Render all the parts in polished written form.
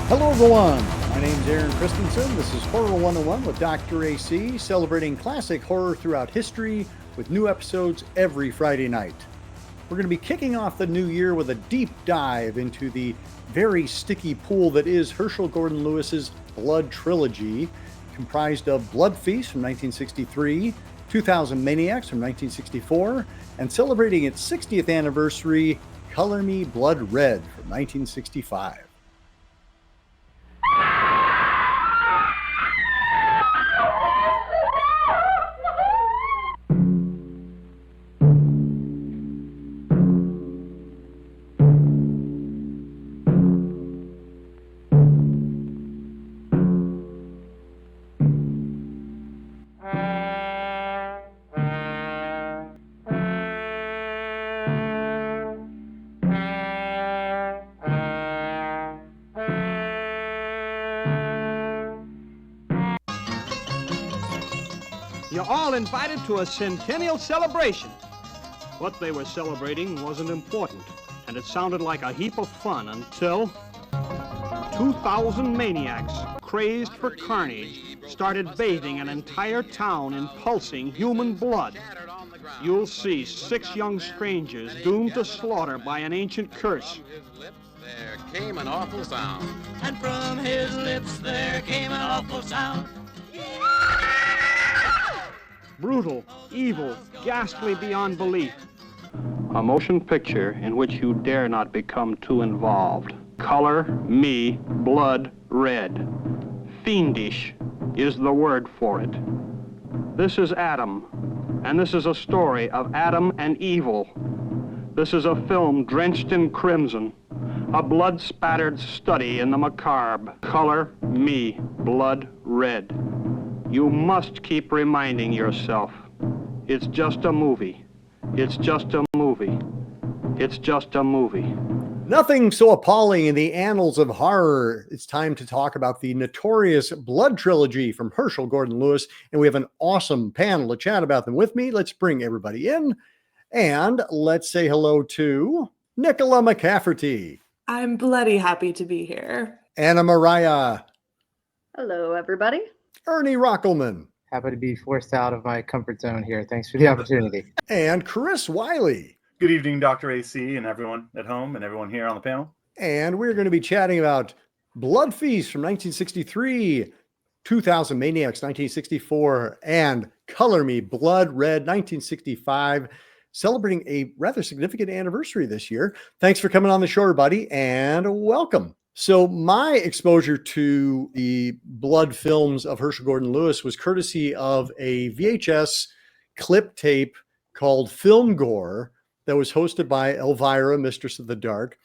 Hello everyone, my name is Aaron Christensen. This is Horror 101 with Dr. AC, celebrating classic horror throughout history with new episodes every Friday night. We're going to be kicking off the new year with a deep dive into the very sticky pool that is Herschell Gordon Lewis's Blood Trilogy, comprised of Blood Feast from 1963, 2000 Maniacs from 1964, and celebrating its 60th anniversary, Color Me Blood Red from 1965. You're all invited to a centennial celebration. What they were celebrating wasn't important, and it sounded like a heap of fun until 2,000 maniacs, crazed for carnage, started bathing an entire town in pulsing human blood. You'll see 6 young strangers doomed to slaughter by an ancient curse. There came an awful sound. And from his lips there came an awful sound. Brutal, evil, ghastly beyond belief. A motion picture in which you dare not become too involved. Color me blood red. Fiendish is the word for it. This is Adam, and this is a story of Adam and evil. This is a film drenched in crimson, a blood-spattered study in the macabre. Color me blood red. You must keep reminding yourself, it's just a movie. It's just a movie. It's just a movie. Nothing so appalling in the annals of horror. It's time to talk about the notorious Blood Trilogy from Herschell Gordon Lewis, and we have an awesome panel to chat about them with me. Let's bring everybody in, and let's say hello to Nicola McCafferty. I'm bloody happy to be here. Anna Maurya. Hello, everybody. Ernie Rockelman. Happy to be forced out of my comfort zone here. Thanks for the opportunity. And Chris Wylie. Good evening, Dr. AC and everyone at home and everyone here on the panel. And we're going to be chatting about Blood Feast from 1963, 2000 Maniacs 1964, and Color Me Blood Red 1965, celebrating a rather significant anniversary this year. Thanks for coming on the show, everybody, and welcome. So my exposure to the blood films of Herschell Gordon Lewis was courtesy of a VHS clip tape called Film Gore that was hosted by Elvira, Mistress of the Dark.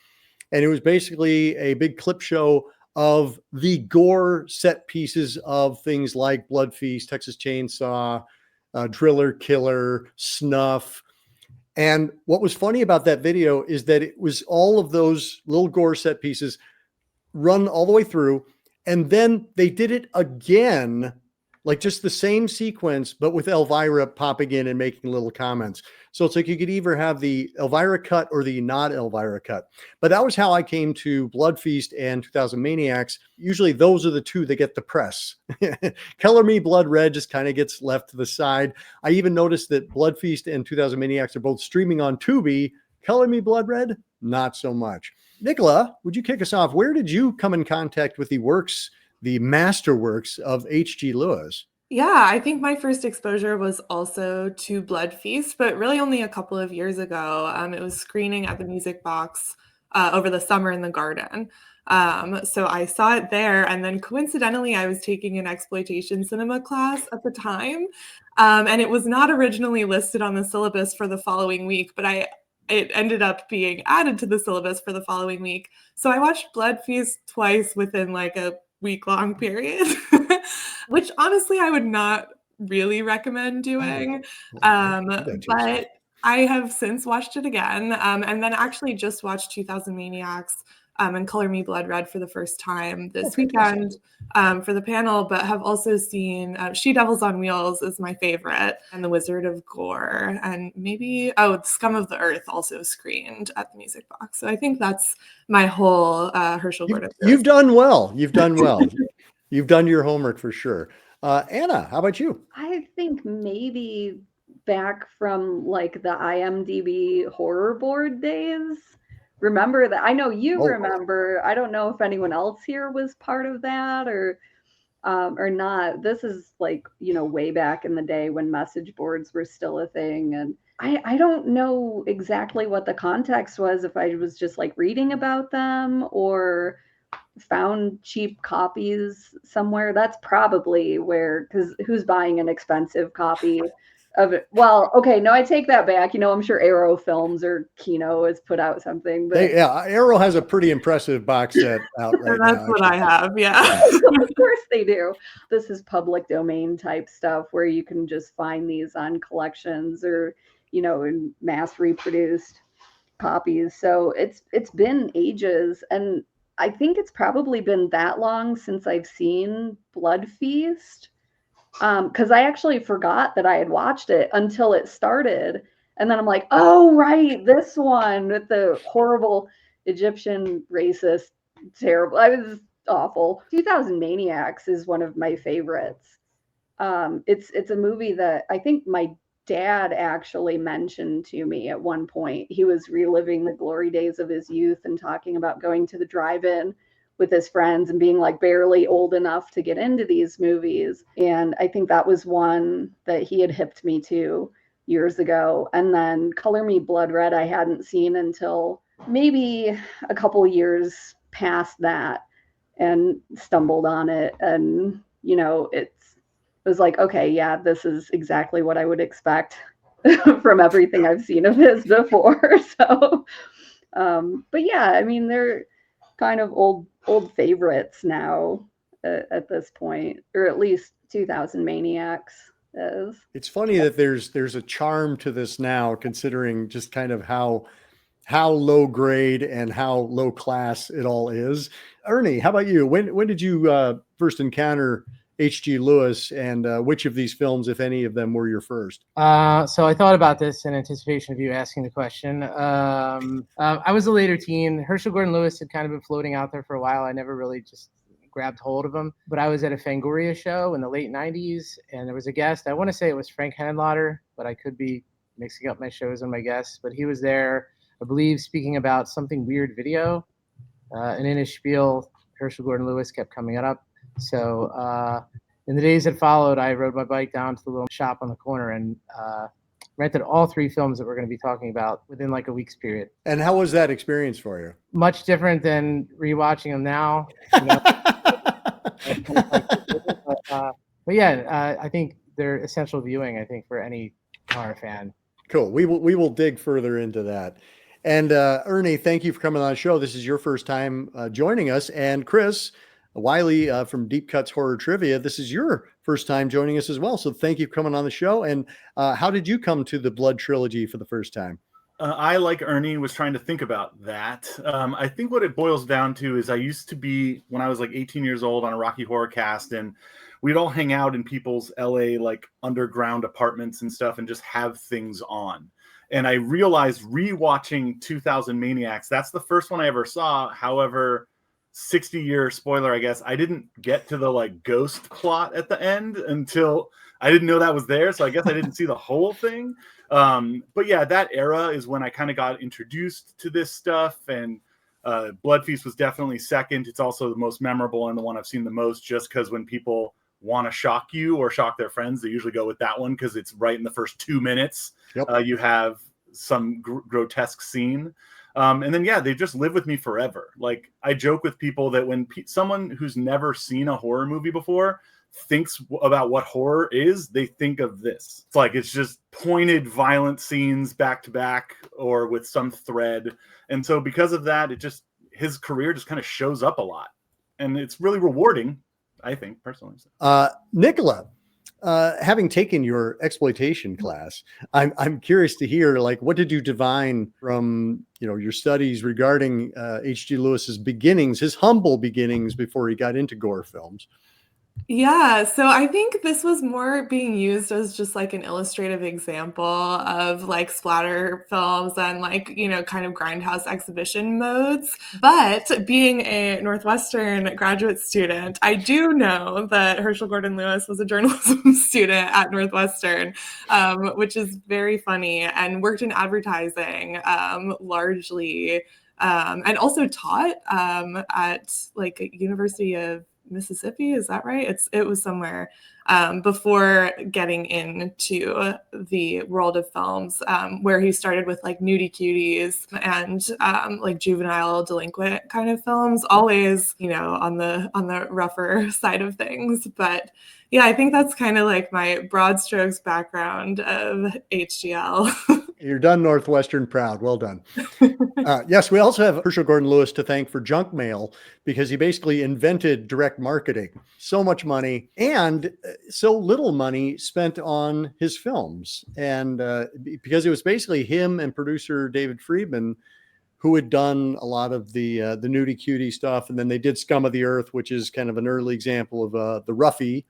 And it was basically a big clip show of the gore set pieces of things like Blood Feast, Texas Chainsaw, Driller Killer, Snuff. And what was funny about that video is that it was all of those little gore set pieces run all the way through, and then they did it again, like just the same sequence, but with Elvira popping in and making little comments. So it's like you could either have the Elvira cut or the not Elvira cut. But that was how I came to Blood Feast and 2000 Maniacs. Usually those are the two that get the press. Color Me Blood Red just kind of gets left to the side. I even noticed that Blood Feast and 2000 Maniacs are both streaming on Tubi. Color Me Blood Red, not so much. Nicola, would you kick us off? Where did you come in contact with the works, the masterworks of H.G. Lewis? Yeah, I think my first exposure was also to Blood Feast, but really only a couple of years ago. It was screening at the Music Box over the summer in the garden. So I saw it there, and then coincidentally, I was taking an exploitation cinema class at the time, and it was not originally listed on the syllabus for the following week, but it ended up being added to the syllabus for the following week. So I watched Blood Feast twice within like a week-long period, which honestly I would not really recommend doing. But I have since watched it again, and then actually just watched 2000 Maniacs and Color Me Blood Red for the first time this weekend for the panel, but have also seen She Devils on Wheels is my favorite, and The Wizard of Gore, and maybe, Scum of the Earth also screened at the Music Box. So I think that's my whole Herschell Gordon Lewis. You've done well. You've done well. You've done your homework for sure. Anna, how about you? I think maybe back from like the IMDb horror board days. Remember that? I know you remember. I don't know if anyone else here was part of that or not. This is like, way back in the day when message boards were still a thing. And I don't know exactly what the context was, if I was just like reading about them or found cheap copies somewhere. That's probably where, because who's buying an expensive copy of it? Well, okay, no, I take that back. I'm sure Arrow Films or Kino has put out something. But Arrow has a pretty impressive box set out right now. That's what I have, yeah. Of course they do. This is public domain type stuff where you can just find these on collections or, in mass reproduced copies. So it's been ages, and I think it's probably been that long since I've seen Blood Feast, because I actually forgot that I had watched it until it started. And then I'm like, oh, right, this one with the horrible Egyptian racist, terrible. I was awful. 2000 Maniacs is one of my favorites. It's a movie that I think my dad actually mentioned to me at one point. He was reliving the glory days of his youth and talking about going to the drive-in with his friends and being like barely old enough to get into these movies. And I think that was one that he had hipped me to years ago. And then Color Me Blood Red I hadn't seen until maybe a couple years past that, and stumbled on it. And, it was like, okay, yeah, this is exactly what I would expect from everything I've seen of his before. So, but yeah, I mean, they're kind of old favorites now at this point, or at least 2000 Maniacs is. It's funny that there's a charm to this now, considering just kind of how low grade and how low class it all is. Ernie, how about you? When did you first encounter H.G. Lewis, and which of these films, if any of them, were your first? So I thought about this in anticipation of you asking the question. I was a later teen. Herschell Gordon Lewis had kind of been floating out there for a while. I never really just grabbed hold of him. But I was at a Fangoria show in the late 90s, and there was a guest. I want to say it was Frank Henenlotter, but I could be mixing up my shows and my guests. But he was there, I believe, speaking about Something Weird Video. And in his spiel, Herschell Gordon Lewis kept coming up. So in the days that followed, I rode my bike down to the little shop on the corner and rented all three films that we're going to be talking about within like a week's period. And how was that experience for you? Much different than rewatching them now. But yeah, I think they're essential viewing, I think, for any horror fan. Cool. We will dig further into that. And Ernie, thank you for coming on the show. This is your first time joining us. And Chris Wylie from Deep Cuts Horror Trivia, this is your first time joining us as well. So thank you for coming on the show. And how did you come to the Blood Trilogy for the first time? I, like Ernie, was trying to think about that. I think what it boils down to is I used to be, when I was like 18 years old, on a Rocky Horror Cast, and we'd all hang out in people's LA like underground apartments and stuff and just have things on. And I realized rewatching 2000 Maniacs, that's the first one I ever saw. However, 60-year spoiler, I guess, I didn't get to the like ghost plot at the end until I didn't know that was there. So I guess I didn't see the whole thing. But yeah, that era is when I kind of got introduced to this stuff, and Blood Feast was definitely second. It's also the most memorable and the one I've seen the most, just because when people want to shock you or shock their friends, they usually go with that one because it's right in the first 2 minutes. Yep. You have some grotesque scene. And then, yeah, they just live with me forever. Like, I joke with people that when someone who's never seen a horror movie before thinks about what horror is, they think of this. It's like, it's just pointed, violent scenes back to back or with some thread. And so because of that, his career just kind of shows up a lot. And it's really rewarding, I think, personally. Nicola, Having taken your exploitation class, I'm curious to hear, like, what did you divine from, your studies regarding H.G. Lewis's beginnings, his humble beginnings before he got into gore films? Yeah, so I think this was more being used as just like an illustrative example of like splatter films and like, kind of grindhouse exhibition modes. But being a Northwestern graduate student, I do know that Herschell Gordon Lewis was a journalism student at Northwestern, which is very funny, and worked in advertising largely, and also taught at like a University of Mississippi, is that right? It was somewhere before getting into the world of films, where he started with like nudie cuties and like juvenile delinquent kind of films, always on the rougher side of things. But yeah, I think that's kind of like my broad strokes background of HGL. You're done Northwestern proud. Well done. Yes, we also have Herschell Gordon Lewis to thank for junk mail, because he basically invented direct marketing. So much money and so little money spent on his films. And because it was basically him and producer David Friedman who had done a lot of the nudie cutie stuff. And then they did Scum of the Earth, which is kind of an early example of the Roughie,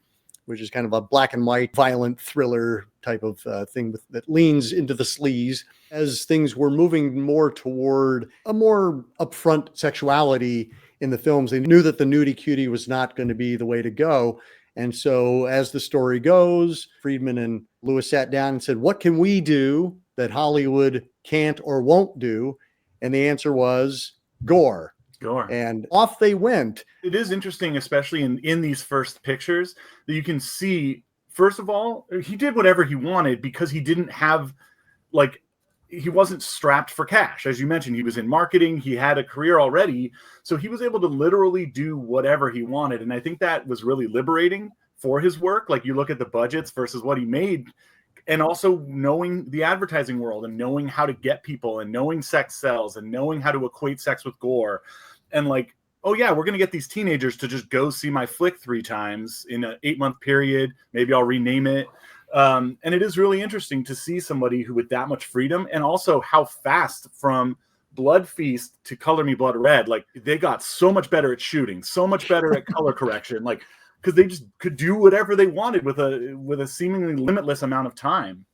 which is kind of a black and white violent thriller type of thing that leans into the sleaze. As things were moving more toward a more upfront sexuality in the films, they knew that the nudie cutie was not going to be the way to go. And so as the story goes, Friedman and Lewis sat down and said, what can we do that Hollywood can't or won't do? And the answer was gore. Gore. And off they went. It is interesting, especially in these first pictures, that you can see, first of all, he did whatever he wanted because he didn't have, like, he wasn't strapped for cash. As you mentioned, he was in marketing. He had a career already. So he was able to literally do whatever he wanted. And I think that was really liberating for his work. Like, you look at the budgets versus what he made, and also knowing the advertising world and knowing how to get people and knowing sex sells and knowing how to equate sex with gore. And like, oh yeah, we're going to get these teenagers to just go see my flick 3 times in an 8-month period. Maybe I'll rename it. And it is really interesting to see somebody who with that much freedom, and also how fast from Blood Feast to Color Me Blood Red, like they got so much better at shooting, so much better at color correction, like because they just could do whatever they wanted with a seemingly limitless amount of time.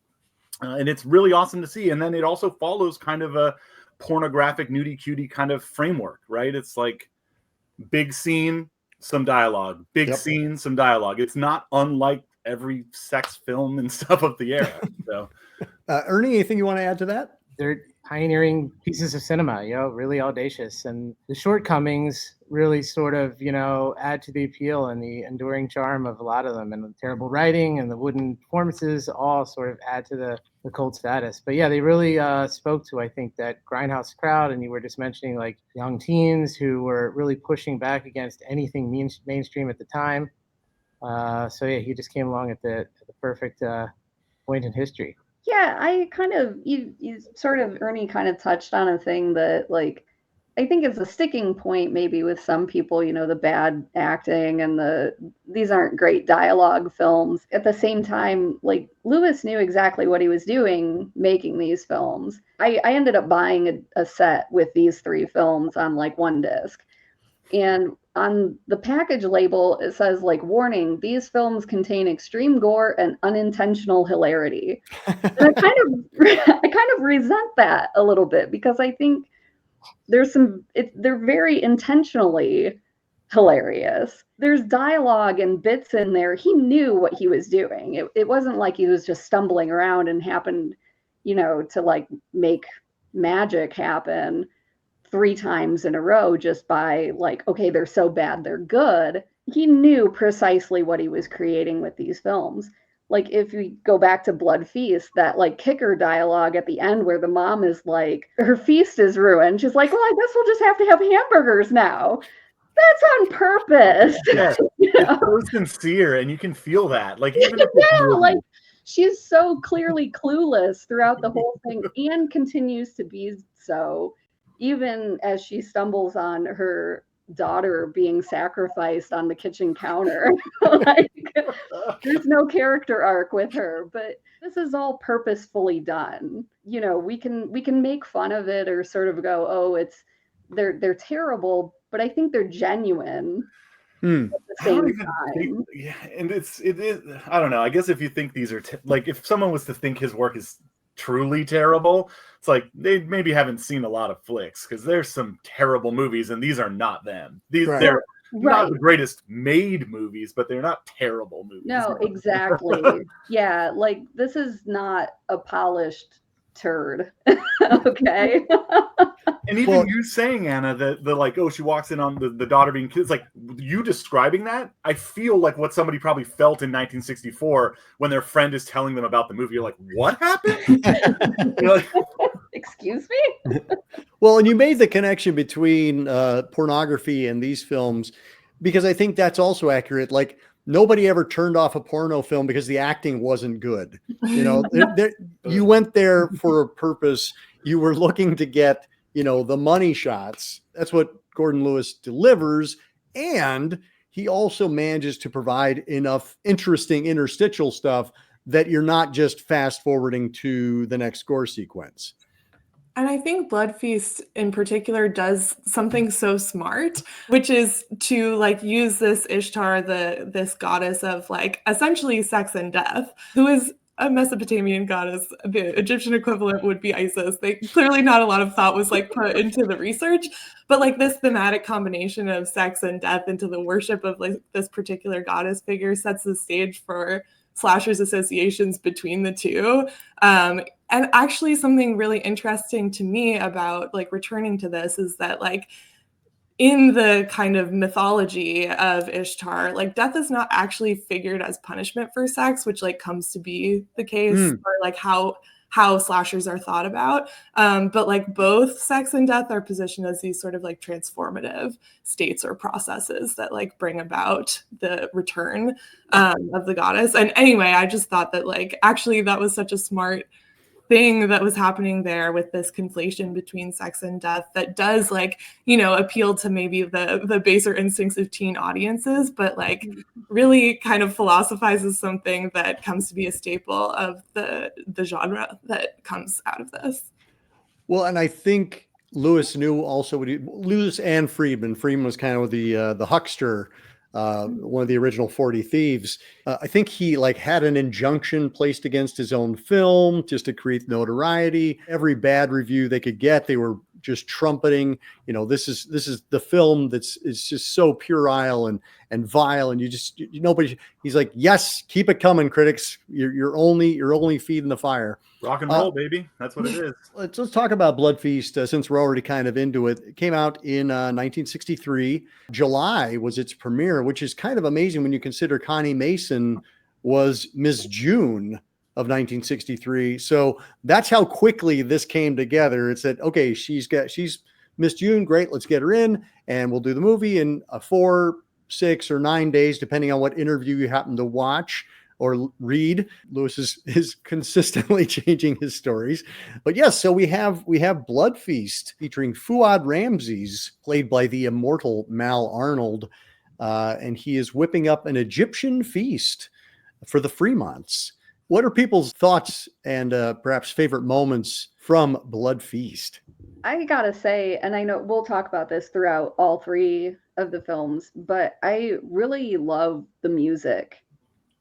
And it's really awesome to see. And then it also follows kind of a pornographic nudie cutie kind of framework, right? It's like big scene, some dialogue, big scene, some dialogue. It's not unlike every sex film and stuff of the era. So Ernie, anything you want to add to that? They're pioneering pieces of cinema, really audacious, and the shortcomings really sort of, add to the appeal and the enduring charm of a lot of them, and the terrible writing and the wooden performances all sort of add to the cult status. But yeah, they really spoke to, I think, that grindhouse crowd. And you were just mentioning like young teens who were really pushing back against anything mainstream at the time. So yeah, he just came along at the perfect point in history. Yeah, I kind of, you sort of, Ernie kind of touched on a thing that, like, I think it's a sticking point maybe with some people, the bad acting and these aren't great dialogue films. At the same time, like, Lewis knew exactly what he was doing making these films. I ended up buying a set with these 3 films on like one disc. And on the package label, it says, like, warning, these films contain extreme gore and unintentional hilarity. And I kind of resent that a little bit, because I think they're very intentionally hilarious. There's dialogue and bits in there. He knew what he was doing. It wasn't like he was just stumbling around and happened, to like make magic happen 3 times in a row just by like, okay, they're so bad, they're good. He knew precisely what he was creating with these films. Like, if we go back to Blood Feast, that like kicker dialogue at the end where the mom is like, her feast is ruined. She's like, well, I guess we'll just have to have hamburgers now. That's on purpose. Yeah, it's so sincere, and you can feel that. Like, even if like, she's so clearly clueless throughout the whole thing, and continues to be so, even as she stumbles on her daughter being sacrificed on the kitchen counter. Like, There's no character arc with her, but this is all purposefully done. You know, we can make fun of it or sort of go, oh, they're terrible, but I think they're genuine at the same time. Yeah, and it is. I don't know. I guess if you think these are like, if someone was to think his work is truly terrible, it's like they maybe haven't seen a lot of flicks, because there's some terrible movies, and these are not them. They're not the greatest made movies, but they're not terrible movies. No, exactly. Yeah, like this is not a polished turd. Okay. And even you saying, Anna, that the like, oh, she walks in on the daughter being killed, like you describing that, I feel like what somebody probably felt in 1964 when their friend is telling them about the movie. You're like, what happened? You're like, excuse me? Well, and you made the connection between pornography and these films, because I think that's also accurate. Like, nobody ever turned off a porno film because the acting wasn't good. You know, you went there for a purpose. You were looking to get, you know, the money shots. That's what Gordon Lewis delivers. And he also manages to provide enough interesting interstitial stuff that you're not just fast forwarding to the next gore sequence. And I think Blood Feast in particular does something so smart, which is to like use this Ishtar, this goddess of like essentially sex and death, who is a Mesopotamian goddess. The Egyptian equivalent would be Isis. Clearly not a lot of thought was like put into the research, but like this thematic combination of sex and death into the worship of like this particular goddess figure sets the stage for slashers associations between the two. And actually something really interesting to me about like returning to this is that like in the kind of mythology of Ishtar, like death is not actually figured as punishment for sex, which like comes to be the case for like how slashers are thought about. But like both sex and death are positioned as these sort of like transformative states or processes that like bring about the return of the goddess. And anyway, I just thought that like actually that was such a smart thing that was happening there with this conflation between sex and death that does like, you know, appeal to maybe the baser instincts of teen audiences, but like really kind of philosophizes something that comes to be a staple of the genre that comes out of this. Well, and I think Lewis knew also Lewis and Friedman. Friedman was kind of the huckster, one of the original 40 Thieves. I think he like had an injunction placed against his own film just to create notoriety. Every bad review they could get, they were just trumpeting, you know, this is the film it's just so puerile and vile, and nobody. He's like, yes, keep it coming, critics. You're only feeding the fire. Rock and roll, baby. That's what it is. Let's talk about Blood Feast since we're already kind of into it. It came out in 1963. July was its premiere, which is kind of amazing when you consider Connie Mason was Miss June of 1963. So that's how quickly this came together. It said, okay, she's Miss June, great, let's get her in, and we'll do the movie in 4, 6, or 9 days, depending on what interview you happen to watch or read. Lewis is consistently changing his stories. But yes, so we have Blood Feast featuring Fuad Ramses, played by the immortal Mal Arnold, and he is whipping up an Egyptian feast for the Fremonts. What are people's thoughts and perhaps favorite moments from Blood Feast? I gotta say, and I know we'll talk about this throughout all three of the films, but I really love the music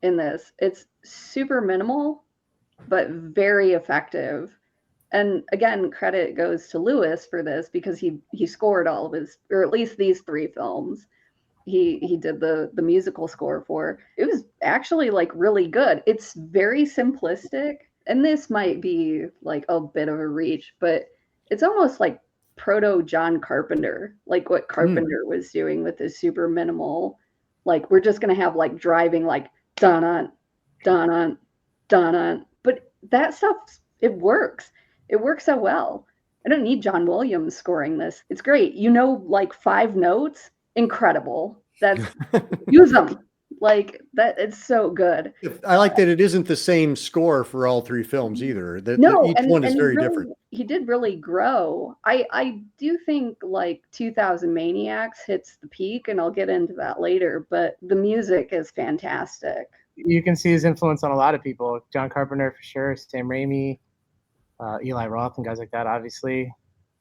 in this. It's super minimal, but very effective. And again, credit goes to Lewis for this because he scored all of his, or at least these three films. He did the musical score for. It was actually like really good. It's very simplistic, and this might be like a bit of a reach, but it's almost like proto John Carpenter, like what Carpenter was doing with this super minimal, like we're just gonna have like driving like dun-dun, dun-dun, dun-dun. But that stuff, it works. It works so well. I don't need John Williams scoring this. It's great. You know, like 5 notes, incredible. That's use them. Like that, it's so good. I like that it isn't the same score for all three films either. That No, each one is he very really, different. he did really grow. I do think like 2000 Maniacs hits the peak, and I'll get into that later, but the music is fantastic. You can see his influence on a lot of people. John Carpenter for sure, Sam Raimi, Eli Roth, and guys like that, obviously.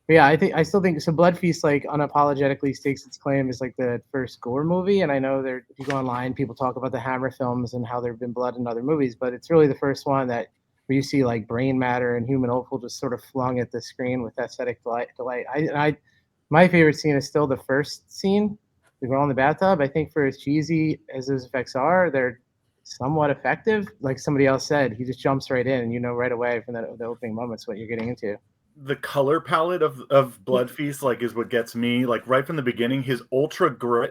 But yeah, I still think so. Blood Feast like unapologetically stakes its claim as like the first gore movie, and I know if you go online, people talk about the Hammer films and how there've been blood in other movies, but it's really the first one where you see like brain matter and human offal just sort of flung at the screen with aesthetic delight. My favorite scene is still the first scene, the girl in the bathtub. I think for as cheesy as those effects are, they're somewhat effective. Like somebody else said, he just jumps right in, and you know right away from the opening moments what you're getting into. The color palette of Blood Feast like is what gets me. Like right from the beginning, his ultra gray,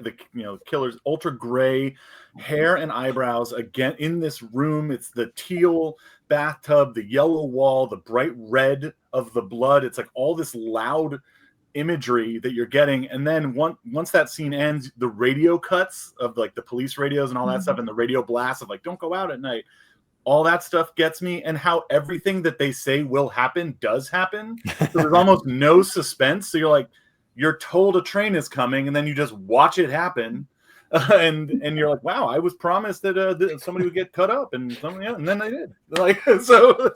killer's ultra gray hair and eyebrows. Again, in this room, it's the teal bathtub, the yellow wall, the bright red of the blood. It's like all this loud imagery that you're getting, and then once that scene ends, the radio cuts of like the police radios and all that stuff, and the radio blasts of like "Don't go out at night." All that stuff gets me, and how everything that they say will happen does happen. So there's almost no suspense. So you're told a train is coming, and then you just watch it happen, and you're like, wow, I was promised that somebody would get cut up, and then they did. Like so,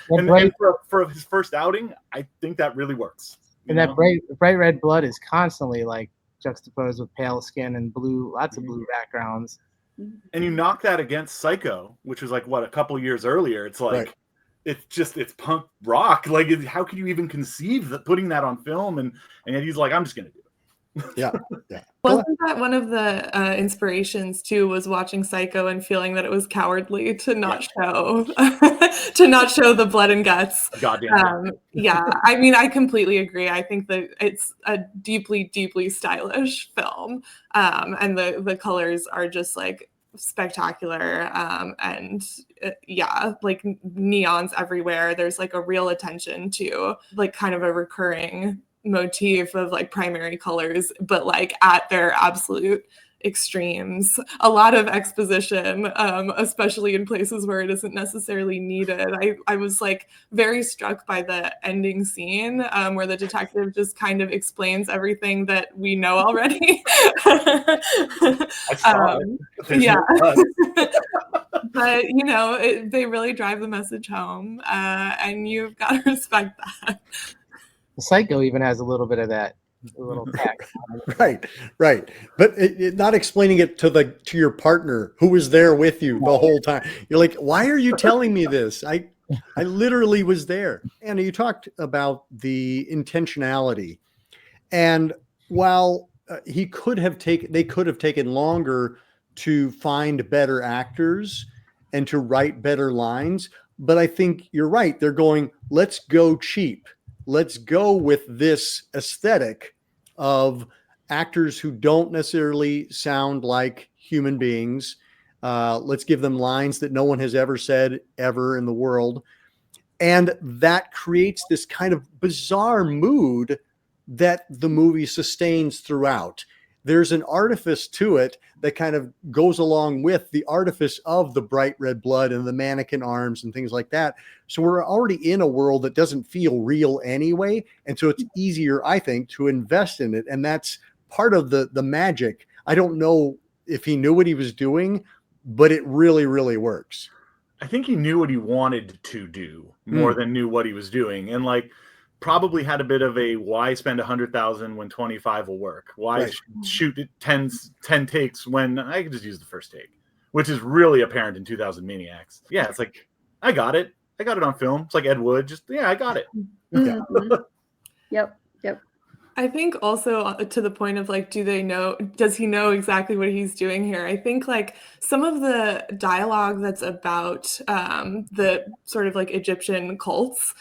and for his first outing, I think that really works. And that bright red blood is constantly like juxtaposed with pale skin and blue, lots of blue backgrounds. And you knock that against Psycho, which was like what, a couple years earlier. It's like it's punk rock. Like how could you even conceive that putting that on film? And yet he's like, I'm just gonna do it. Yeah. Wasn't that one of the inspirations too? Was watching Psycho and feeling that it was cowardly to not show the blood and guts. Goddamn. Yeah, I mean, I completely agree. I think that it's a deeply, deeply stylish film, and the colors are just like spectacular, and like neons everywhere. There's like a real attention to like kind of a recurring motif of like primary colors, but like at their absolute extremes. A lot of exposition, especially in places where it isn't necessarily needed. I was like very struck by the ending scene, where the detective just kind of explains everything that we know already. Yeah. But they really drive the message home, and you've got to respect that. Psycho even has a little bit of that, a little tack. Right. But not explaining it to your partner who was there with you the whole time. You're like, why are you telling me this? I literally was there. And you talked about the intentionality, and while they could have taken longer to find better actors and to write better lines, but I think you're right. They're going, let's go cheap. Let's go with this aesthetic of actors who don't necessarily sound like human beings. Let's give them lines that no one has ever said ever in the world. And that creates this kind of bizarre mood that the movie sustains throughout. There's an artifice to it that kind of goes along with the artifice of the bright red blood and the mannequin arms and things like that. So we're already in a world that doesn't feel real anyway. And so it's easier, I think, to invest in it. And that's part of the magic. I don't know if he knew what he was doing, but it really, really works. I think he knew what he wanted to do more than knew what he was doing. And like, probably had a bit of a why spend 100,000 when 25 will work? Why shoot 10 takes when I could just use the first take, which is really apparent in 2000 Maniacs. Yeah, it's like, I got it on film. It's like Ed Wood, I got it. Mm-hmm. Yep. I think also to the point of like, does he know exactly what he's doing here? I think like some of the dialogue that's about the sort of like Egyptian cults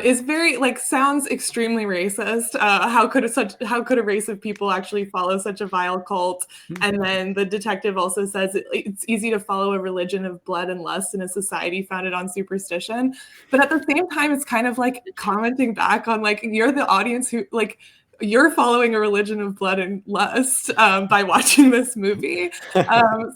is very like sounds extremely racist. How could a race of people actually follow such a vile cult? And then the detective also says it's easy to follow a religion of blood and lust in a society founded on superstition. But at the same time, it's kind of like commenting back on like, you're the audience who like, you're following a religion of blood and lust by watching this movie. So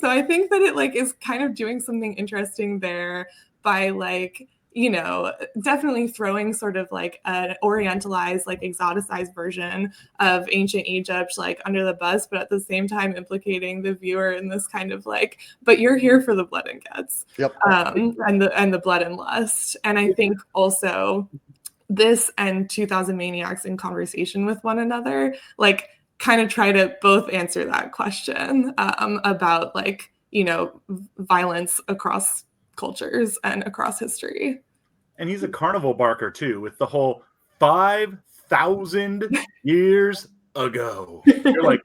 I think that it like is kind of doing something interesting there by like, you know, definitely throwing sort of like an orientalized, like exoticized version of ancient Egypt, like under the bus, but at the same time implicating the viewer in this kind of like, but you're here for the blood and guts, Yep. and the blood and lust. And I think also this and 2000 Maniacs in conversation with one another, like kind of try to both answer that question about like, you know, violence across cultures and across history. And he's a carnival barker too, with the whole 5,000 years ago. You're like,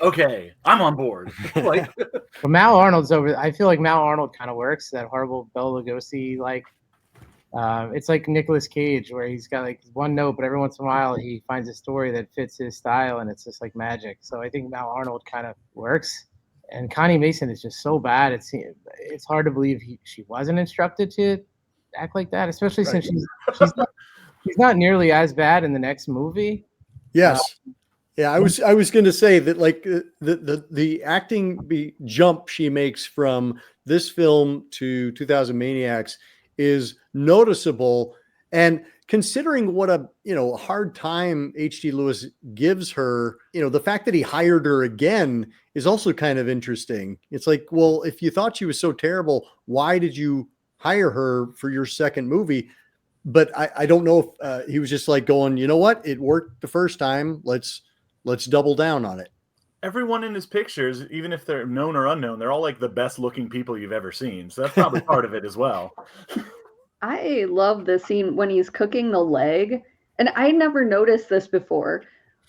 okay, I'm on board. Like, well, Mal Arnold's over. I feel like Mal Arnold kind of works that horrible Bela Lugosi like. It's like Nicolas Cage, where he's got like one note, but every once in a while he finds a story that fits his style, and it's just like magic. So I think Mal Arnold kind of works. And Connie Mason is just so bad. It's hard to believe she wasn't instructed to act like that, especially since she's not nearly as bad in the next movie. Yes. Yeah, I was going to say that like the acting jump she makes from this film to 2000 Maniacs is noticeable, and considering what a hard time H.G. Lewis gives her, the fact that he hired her again is also kind of interesting. It's like, well, if you thought she was so terrible, why did you hire her for your second movie? But I don't know if he was just like going, you know what, it worked the first time, let's double down on it. Everyone in his pictures, even if they're known or unknown, they're all like the best looking people you've ever seen. So that's probably part of it as well. I love the scene when he's cooking the leg. And I never noticed this before,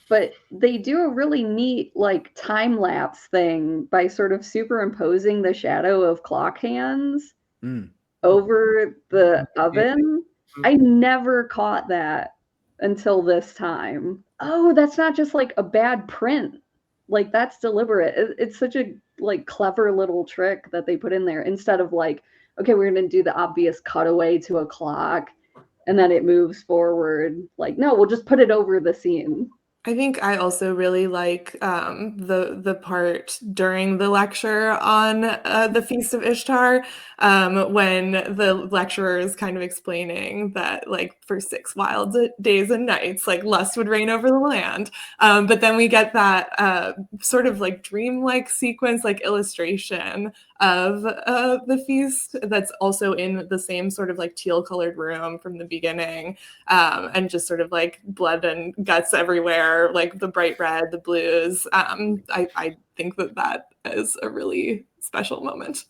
but they do a really neat like time lapse thing by sort of superimposing the shadow of clock hands over the oven. I never caught that until this time. Oh, that's not just like a bad print. Like that's deliberate. It's such a like clever little trick that they put in there instead of like, okay, we're going to do the obvious cutaway to a clock and then it moves forward. Like, no, we'll just put it over the scene. I think I also really like the part during the lecture on the Feast of Ishtar, when the lecturer is kind of explaining that like for 6 wild days and nights, like lust would reign over the land. But then we get that sort of like dreamlike sequence, like illustration of the feast that's also in the same sort of like teal colored room from the beginning, and just sort of like blood and guts everywhere, like the bright red, the blues. I think that is a really special moment.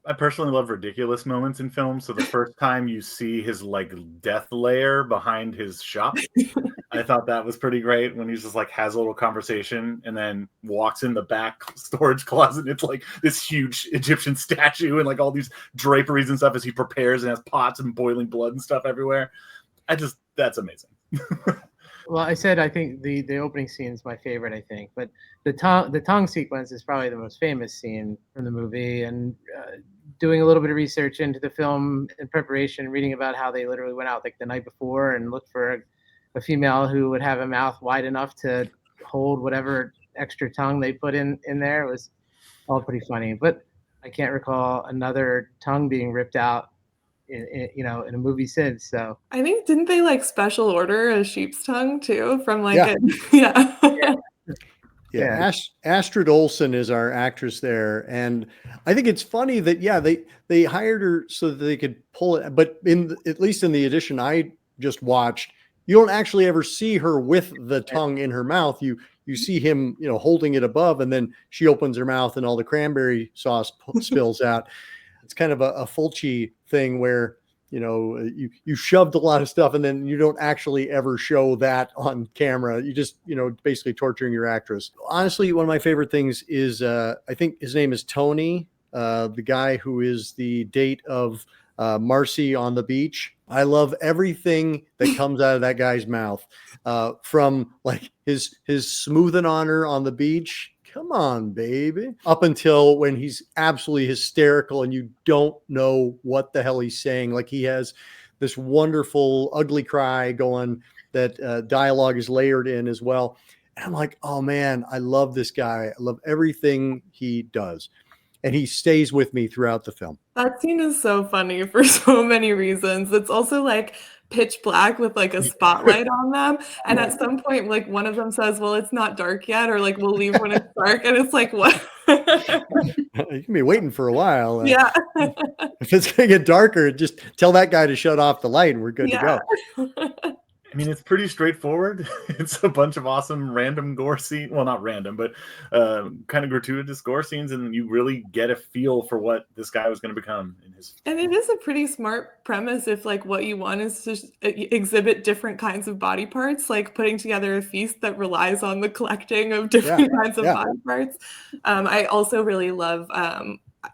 I personally love ridiculous moments in films. So the first time you see his like death lair behind his shop, I thought that was pretty great when he's just like has a little conversation and then walks in the back storage closet. It's like this huge Egyptian statue and like all these draperies and stuff as he prepares and has pots and boiling blood and stuff everywhere. That's amazing. Well, I said I think the opening scene is my favorite, I think, but the tongue sequence is probably the most famous scene from the movie. And doing a little bit of research into the film in preparation, reading about how they literally went out like the night before and looked for a female who would have a mouth wide enough to hold whatever extra tongue they put in there. It was all pretty funny, but I can't recall another tongue being ripped out in a movie since. So I think, didn't they like special order a sheep's tongue too from like Yeah. Astrid Olsen is our actress there, and I think it's funny that they hired her so that they could pull it, but at least in the edition I just watched, you don't actually ever see her with the tongue in her mouth. You see him holding it above, and then she opens her mouth and all the cranberry sauce spills out. It's kind of a Fulci thing where you shoved a lot of stuff and then you don't actually ever show that on camera. You just, basically torturing your actress. Honestly, one of my favorite things is, I think his name is Tony, the guy who is the date of Marcy on the beach. I love everything that comes out of that guy's mouth, from like his smoothing on her on the beach. Come on, baby. Up until when he's absolutely hysterical and you don't know what the hell he's saying. Like he has this wonderful ugly cry going, that dialogue is layered in as well. And I'm like, oh man, I love this guy. I love everything he does. And he stays with me throughout the film. That scene is so funny for so many reasons. It's also like pitch black with like a spotlight on them. And at some point, like one of them says, well, it's not dark yet, or like we'll leave when it's dark. And it's like, what? You can be waiting for a while. Yeah. If it's going to get darker, just tell that guy to shut off the light and we're good to go. I mean, it's pretty straightforward. It's a bunch of awesome random gore scenes. Well, not random, but kind of gratuitous gore scenes. And you really get a feel for what this guy was going to become in his. And it is a pretty smart premise if like what you want is to exhibit different kinds of body parts, like putting together a feast that relies on the collecting of different kinds of body parts. I also really love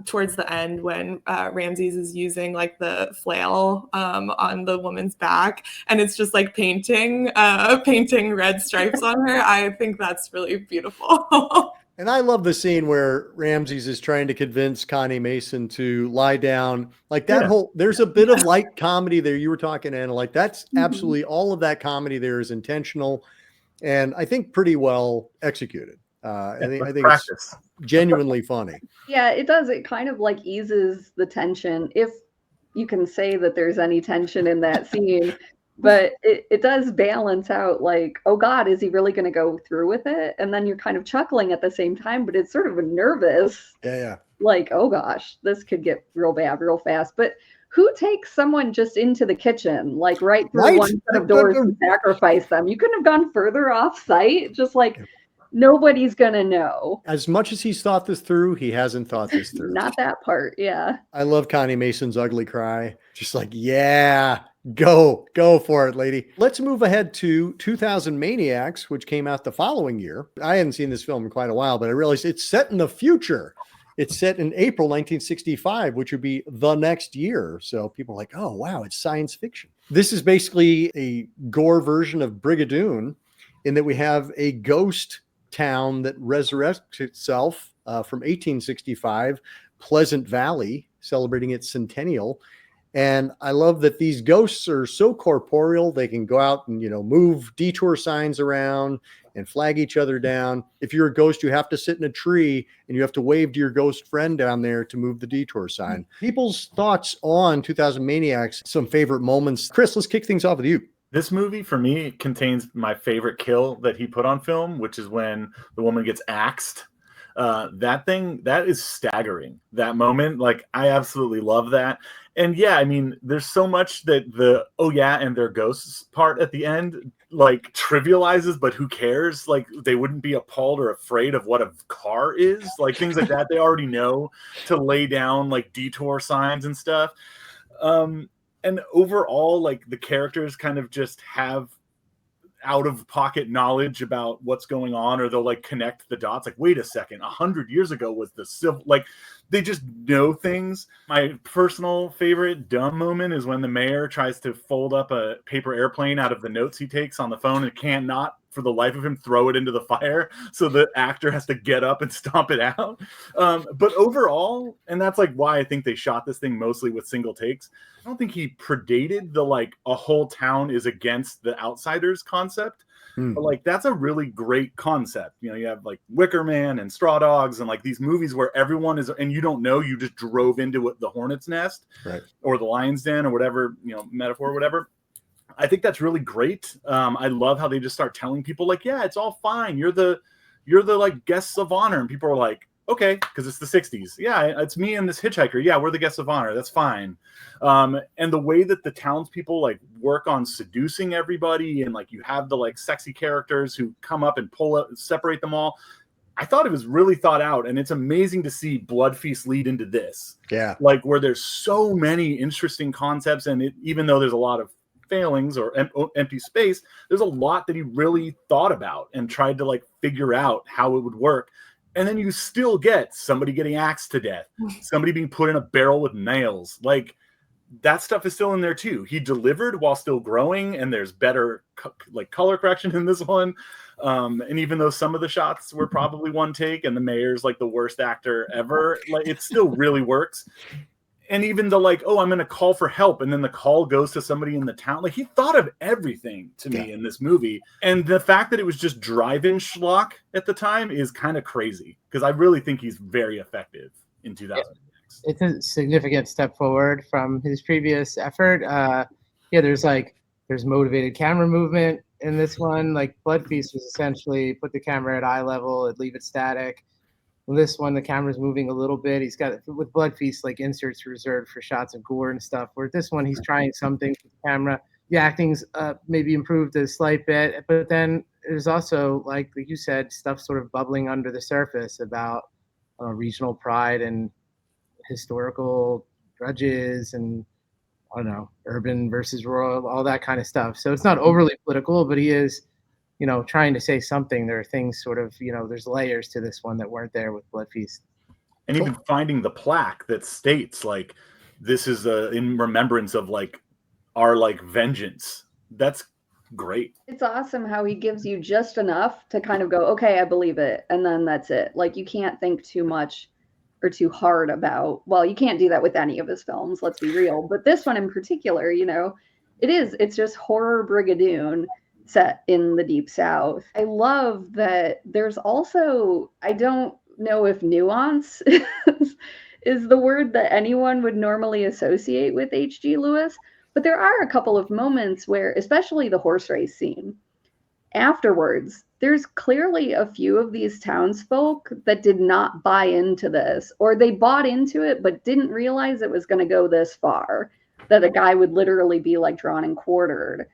towards the end when Ramses is using like the flail on the woman's back, and it's just like painting red stripes on her. I think that's really beautiful. And I love the scene where Ramses is trying to convince Connie Mason to lie down. Like that whole, there's a bit of light comedy there. You were talking, Anna, like that's absolutely all of that comedy there is intentional and I think pretty well executed. I think it's genuinely funny. Yeah, it does. It kind of like eases the tension, if you can say that there's any tension in that scene. But it does balance out like, oh God, is he really going to go through with it? And then you're kind of chuckling at the same time, but it's sort of a nervous. Yeah. Like, oh gosh, this could get real bad real fast. But who takes someone just into the kitchen, like right through one set of doors and sacrifice them? You couldn't have gone further off site, just like nobody's gonna know. As much as he's thought this through, he hasn't thought this through. Not that part, yeah. I love Connie Mason's ugly cry. Just like, yeah, go for it, lady. Let's move ahead to 2000 Maniacs, which came out the following year. I hadn't seen this film in quite a while, but I realized it's set in the future. It's set in April 1965, which would be the next year. So people are like, oh, wow, it's science fiction. This is basically a gore version of Brigadoon in that we have a ghost town that resurrects itself from 1865, Pleasant Valley, celebrating its centennial. And I love that these ghosts are so corporeal, they can go out and, move detour signs around and flag each other down. If you're a ghost, you have to sit in a tree and you have to wave to your ghost friend down there to move the detour sign. People's thoughts on 2000 Maniacs, some favorite moments. Chris, let's kick things off with you. This movie, for me, contains my favorite kill that he put on film, which is when the woman gets axed. That is staggering. That moment, like, I absolutely love that. And yeah, I mean, there's so much that and they're ghosts part at the end, like, trivializes, but who cares? Like, they wouldn't be appalled or afraid of what a car is. Like, things like that, they already know to lay down, like, detour signs and stuff. And overall, like, the characters kind of just have out-of-pocket knowledge about what's going on, or they'll, like, connect the dots. Like, wait a second, 100 years ago was the civil... Like, they just know things. My personal favorite dumb moment is when the mayor tries to fold up a paper airplane out of the notes he takes on the phone and cannot, for the life of him, throw it into the fire. So the actor has to get up and stomp it out. But overall, and that's like why I think they shot this thing mostly with single takes, I don't think he predated the, like, a whole town is against the outsiders concept. But, like, that's a really great concept. You have, like, Wicker Man and Straw Dogs and, like, these movies where everyone is, and you don't know, you just drove into the hornet's nest, right, or the lion's den, or whatever, metaphor, whatever. I think that's really great. I love how they just start telling people, like, yeah, it's all fine. You're the like, guests of honor. And people are like, okay, because it's the 60s. Yeah, it's me and this hitchhiker. Yeah, we're the guests of honor. That's fine. And the way that the townspeople, like, work on seducing everybody, and, like, you have the, like, sexy characters who come up and pull up and separate them all. I thought it was really thought out, and it's amazing to see Blood Feast lead into this. Yeah. Like, where there's so many interesting concepts, and even though there's a lot of failings or empty space, there's a lot that he really thought about and tried to, like, figure out how it would work. And then you still get somebody getting axed to death, somebody being put in a barrel with nails. Like, that stuff is still in there too. He delivered while still growing, and there's better like color correction in this one. And even though some of the shots were probably one take, and the mayor's like the worst actor ever, like, it still really works. And even the like, oh, I'm going to call for help, and then the call goes to somebody in the town. Like, he thought of everything to me in this movie. And the fact that it was just drive-in schlock at the time is kind of crazy, because I really think he's very effective in 2006. It's a significant step forward from his previous effort. There's motivated camera movement in this one. Like Blood Feast was essentially put the camera at eye level and leave it static. This one, the camera's moving a little bit. He's got, with Blood Feast, like inserts reserved for shots of gore and stuff. Where this one, he's trying something with the camera. The acting's maybe improved a slight bit, but then there's also, like you said, stuff sort of bubbling under the surface about regional pride and historical grudges and, I don't know, urban versus rural, all that kind of stuff. So it's not overly political, but he is, trying to say something. There are things sort of, there's layers to this one that weren't there with Blood Feast. And even finding the plaque that states like, this is in remembrance of like our like vengeance. That's great. It's awesome how he gives you just enough to kind of go, okay, I believe it. And then that's it. Like, you can't think too much or too hard about, well, you can't do that with any of his films, let's be real. But this one in particular, it's just horror brigadoon set in the Deep South. I love that there's also, I don't know if nuance is the word that anyone would normally associate with H.G. Lewis, but there are a couple of moments where, especially the horse race scene, afterwards, there's clearly a few of these townsfolk that did not buy into this, or they bought into it but didn't realize it was going to go this far, that a guy would literally be like drawn and quartered.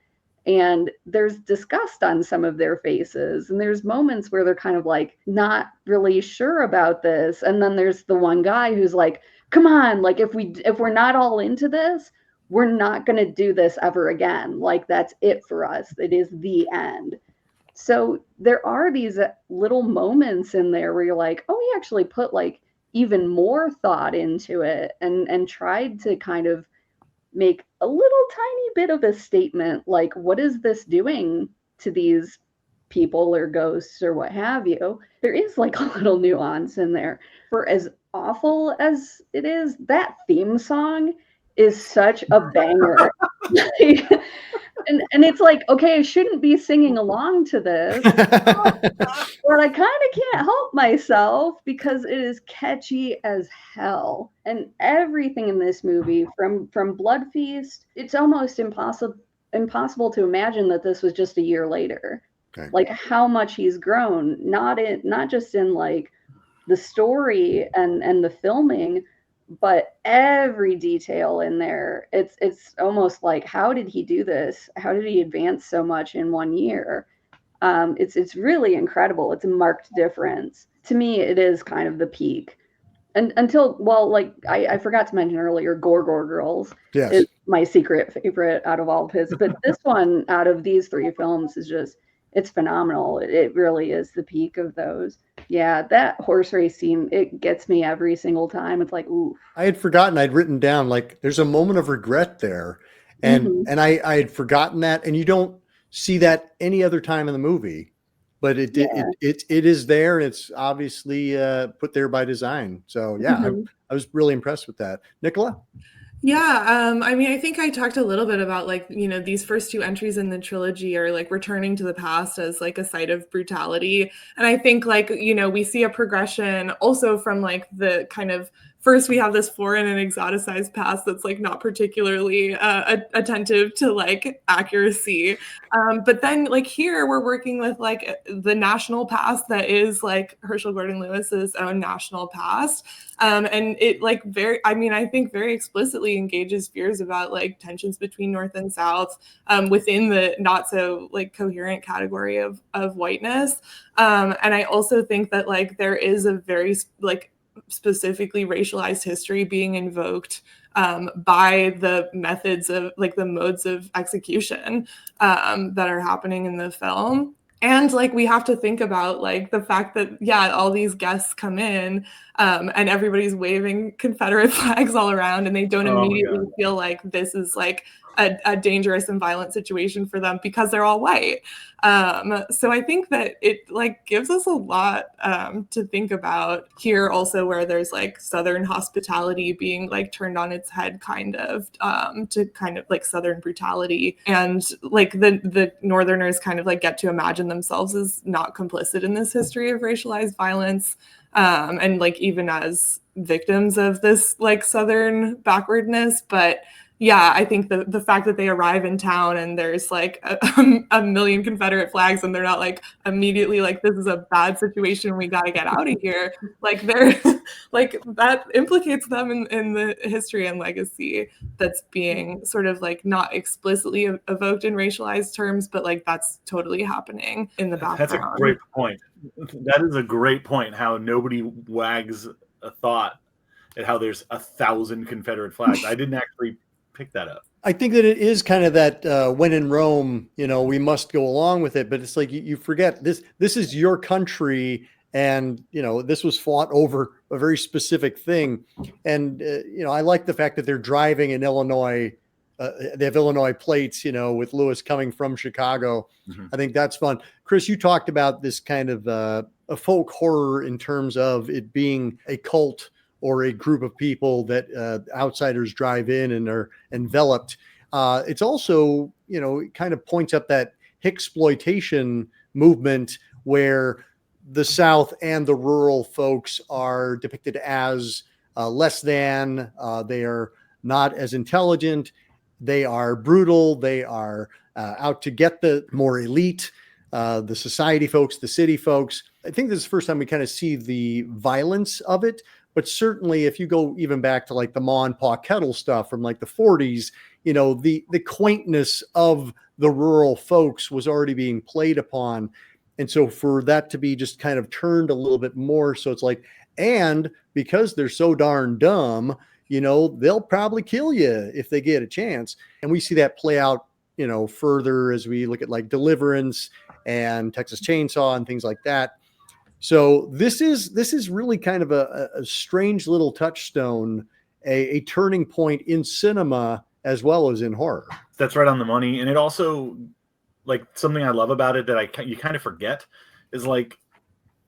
And there's disgust on some of their faces. And there's moments where they're kind of like not really sure about this. And then there's the one guy who's like, come on, like if we're not all into this, we're not going to do this ever again. Like, that's it for us. It is the end. So there are these little moments in there where you're like, oh, he actually put like even more thought into it and tried to kind of make a little tiny bit of a statement, like, what is this doing to these people or ghosts or what have you? There is like a little nuance in there. For as awful as it is, that theme song is such a banger. And it's like, okay, I shouldn't be singing along to this, but I kind of can't help myself because it is catchy as hell. And everything in this movie, from Blood Feast, it's almost impossible to imagine that this was just a year later. Okay. Like how much he's grown, not just in like the story and the filming, but every detail in there. It's almost like, how did he do this? How did he advance so much in 1 year? It's really incredible. It's a marked difference. To me, it is kind of the peak. And until, well, like I forgot to mention earlier, Gore Girls is my secret favorite out of all of his. But this one, out of these three films, is just, it's phenomenal. It really is the peak of those. Yeah, that horse race scene, it gets me every single time. It's like, ooh. I had forgotten, I'd written down, like, there's a moment of regret there. And and I had forgotten that. And you don't see that any other time in the movie. But it is there. It's obviously put there by design. So, yeah, I was really impressed with that. Nicola? Yeah, I mean, I think I talked a little bit about like, these first two entries in the trilogy are like returning to the past as like a site of brutality. And I think like, we see a progression also from like the kind of, first we have this foreign and exoticized past that's like not particularly attentive to like accuracy. But then like here we're working with like the national past that is like Herschell Gordon Lewis's own national past. And it like I think very explicitly engages fears about like tensions between North and South within the not so like coherent category of whiteness. And I also think that like there is a very like specifically racialized history being invoked by the methods of like the modes of execution that are happening in the film. And like we have to think about like the fact that all these guests come in and everybody's waving Confederate flags all around and they don't immediately feel like this is like a dangerous and violent situation for them because they're all white. So I think that it like gives us a lot to think about here also, where there's like Southern hospitality being like turned on its head kind of to kind of like Southern brutality, and like the Northerners kind of like get to imagine themselves as not complicit in this history of racialized violence, and like even as victims of this like Southern backwardness. But yeah, I think the fact that they arrive in town and there's like a million Confederate flags and they're not like immediately like, this is a bad situation, we got to get out of here. Like they're like, that implicates them in the history and legacy that's being sort of like not explicitly evoked in racialized terms, but like that's totally happening in the background. That's a great point. That is a great point, how nobody wags a thought at how there's 1,000 Confederate flags. I didn't actually pick that up. I think that it is kind of that when in Rome, you know, we must go along with it. But it's like you forget this is your country, and you know this was fought over a very specific thing. And you know, I like the fact that they're driving in Illinois. They have Illinois plates, you know, with Lewis coming from Chicago. Mm-hmm. I think that's fun. Chris, you talked about this kind of a folk horror in terms of it being a cult or a group of people that outsiders drive in and are enveloped. It's also, you know, it kind of points up that exploitation movement where the South and the rural folks are depicted as less than, they are not as intelligent, they are brutal, they are out to get the more elite, the society folks, the city folks. I think this is the first time we kind of see the violence of it. But certainly if you go even back to like the Ma and Pa Kettle stuff from like the 40s, you know, the quaintness of the rural folks was already being played upon. And so for that to be just kind of turned a little bit more, so it's like, and because they're so darn dumb, you know, they'll probably kill you if they get a chance. And we see that play out, you know, further as we look at like Deliverance and Texas Chainsaw and things like that. So this is really kind of a strange little touchstone, a turning point in cinema as well as in horror. That's right on the money. And it also, like, something I love about it that you kind of forget is like,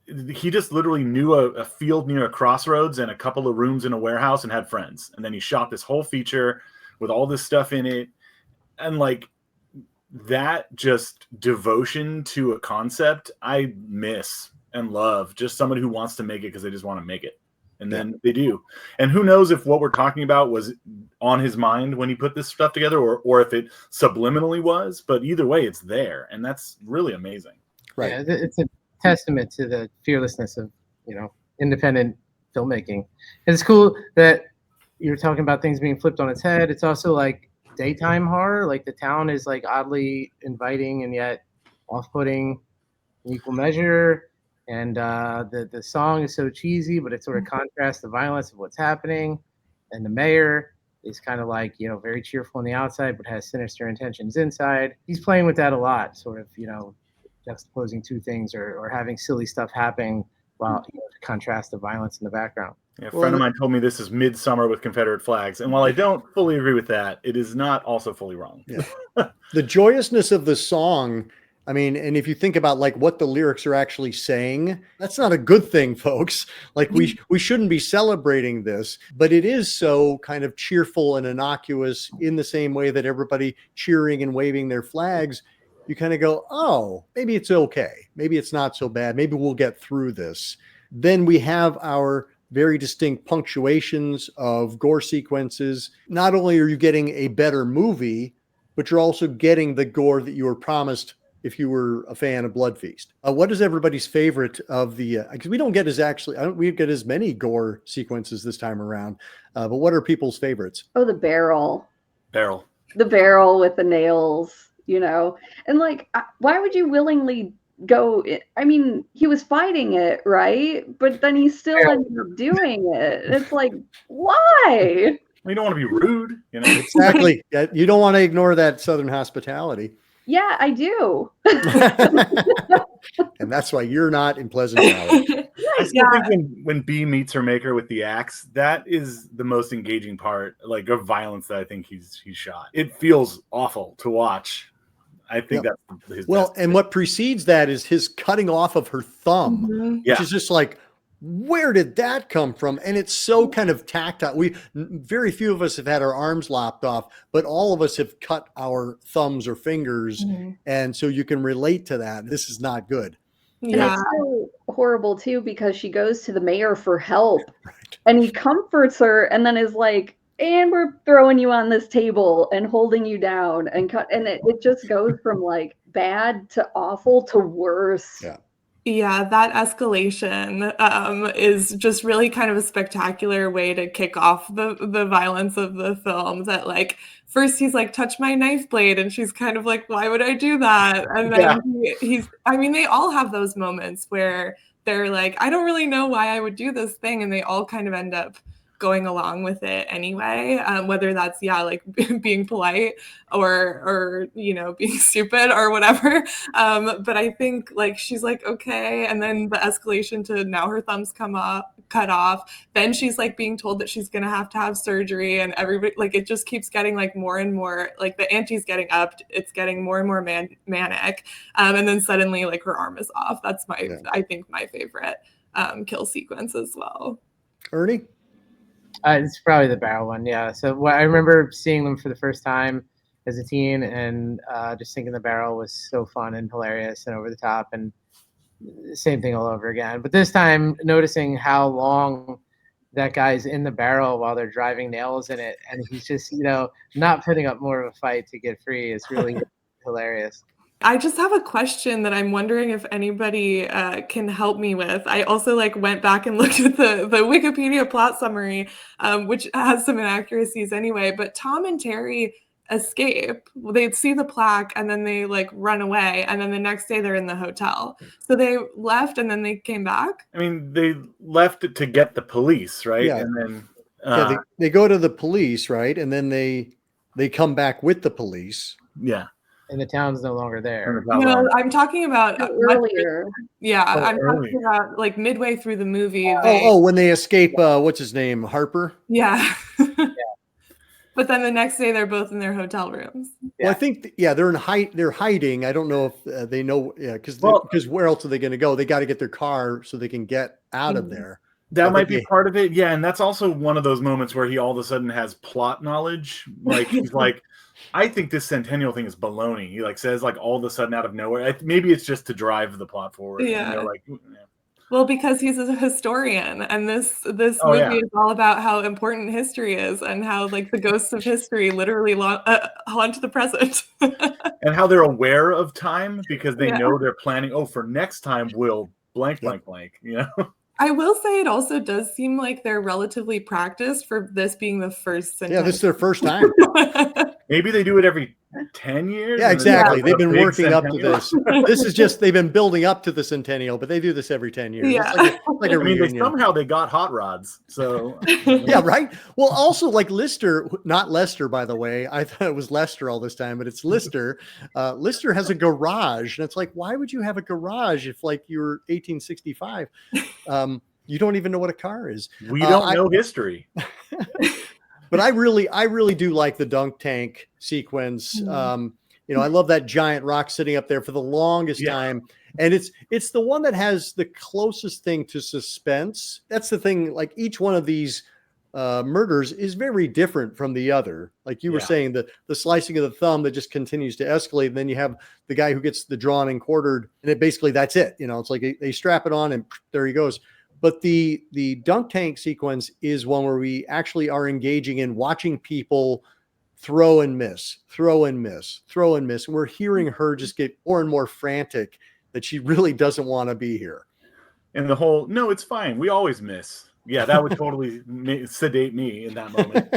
he just literally knew a field near a crossroads and a couple of rooms in a warehouse and had friends. And then he shot this whole feature with all this stuff in it. And like that just devotion to a concept, I miss and love. Just someone who wants to make it because they just want to make it. And then they do. And who knows if what we're talking about was on his mind when he put this stuff together, or if it subliminally was. But either way, it's there. And that's really amazing. Right. Yeah, it's a testament to the fearlessness of, you know, independent filmmaking. And it's cool that you're talking about things being flipped on its head. It's also like daytime horror. Like the town is like oddly inviting and yet off-putting in equal measure. And the song is so cheesy, but it sort of contrasts the violence of what's happening. And the mayor is kind of like, you know, very cheerful on the outside, but has sinister intentions inside. He's playing with that a lot, sort of, you know, juxtaposing two things or having silly stuff happening while, you know, to contrast the violence in the background. Yeah, a friend of mine told me this is Midsummer with Confederate flags. And while I don't fully agree with that, it is not also fully wrong. Yeah. The joyousness of the song, I mean, and if you think about like what the lyrics are actually saying, that's not a good thing, folks. Like we shouldn't be celebrating this, but it is so kind of cheerful and innocuous in the same way that everybody cheering and waving their flags. You kind of go, oh, maybe it's okay. Maybe it's not so bad. Maybe we'll get through this. Then we have our very distinct punctuations of gore sequences. Not only are you getting a better movie, but you're also getting the gore that you were promised if you were a fan of Blood Feast. What is everybody's favorite of the, because we don't get we get as many gore sequences this time around, but what are people's favorites? Oh, the barrel. The barrel with the nails, you know, and like, why would you willingly go? I mean, he was fighting it, right? But then he still ended up doing it. It's like, why? You don't want to be rude, you know? Exactly. You don't want to ignore that Southern hospitality. Yeah, I do. And that's why you're not in Pleasant Valley. I still think when B meets her maker with the axe, that is the most engaging part, like of violence that I think he's shot. It feels awful to watch. I think that's his best. And what precedes that is his cutting off of her thumb, Mhm. which is just like, where did that come from? And it's so kind of tactile. Very few of us have had our arms lopped off, but all of us have cut our thumbs or fingers. Mhm. And so you can relate to that. This is not good. And Yeah. it's so horrible too because she goes to the mayor for help, Right. and he comforts her, and then is like, "And we're throwing you on this table and holding you down," and it just goes from like bad to awful to worse. Yeah. Yeah, that escalation is just really kind of a spectacular way to kick off the violence of the film. That like first he's like, touch my knife blade, and she's kind of like, why would I do that? And then he's I mean, they all have those moments where they're like, I don't really know why I would do this thing, and they all kind of end up going along with it anyway, whether that's like being polite or being stupid or whatever, but I think like she's like, okay, and then the escalation to now her thumbs cut off, then she's like being told that she's gonna have to have surgery, and everybody like it just keeps getting like more and more like the ante's getting upped, it's getting more and more manic, and then suddenly like her arm is off. That's I think my favorite kill sequence as well. Ernie? It's probably the barrel one, yeah. So I remember seeing them for the first time as a teen, and just thinking the barrel was so fun and hilarious and over the top, and same thing all over again. But this time, noticing how long that guy's in the barrel while they're driving nails in it, and he's just not putting up more of a fight to get free is really hilarious. I just have a question that I'm wondering if anybody can help me with. I also like went back and looked at the Wikipedia plot summary, which has some inaccuracies anyway, but Tom and Terry escape. They see the plaque and then they like run away, and then the next day they're in the hotel. So they left and then they came back? I mean, they left it to get the police, right? Yeah. And then they go to the police, right? And then they come back with the police. Yeah. And the town's no longer there. No, I'm talking about earlier. I'm talking about like midway through the movie. When they escape, what's his name? Harper? Yeah. But then the next day they're both in their hotel rooms. Well, I think they're they're hiding. I don't know if they know, because where else are they going to go? They got to get their car so they can get out of there. That might be part of it. Yeah, and that's also one of those moments where he all of a sudden has plot knowledge. Like he's like, I think this centennial thing is baloney. He like says like all of a sudden out of nowhere. Maybe it's just to drive the plot forward. Yeah. Well, because he's a historian, and this movie is all about how important history is, and how like the ghosts of history literally haunt the present. And how they're aware of time because they know they're planning. Oh, for next time we'll blank. I will say it also does seem like they're relatively practiced for this being the first centennial. Yeah, this is their first time. Maybe they do it every 10 years. Yeah, exactly. They've been working up to this. This is just, they've been building up to the centennial, but they do this every 10 years. Yeah. It's like a reunion. Somehow they got hot rods. So yeah, right. Well, also like Lister, not Lester, by the way. I thought it was Lester all this time, but it's Lister. Lister has a garage, and it's like, why would you have a garage if like you were 1865? You don't even know what a car is. We don't know history. But I really do like the dunk tank sequence. I love that giant rock sitting up there for the longest time. And it's the one that has the closest thing to suspense. That's the thing. Like each one of these murders is very different from the other. Like you were saying, the slicing of the thumb that just continues to escalate. And then you have the guy who gets the drawn and quartered, and it basically that's it. It's like they strap it on and there he goes. But the dunk tank sequence is one where we actually are engaging in watching people throw and miss, throw and miss, throw and miss. And we're hearing her just get more and more frantic that she really doesn't want to be here. And the whole, no, it's fine. We always miss. Yeah, that would totally sedate me in that moment.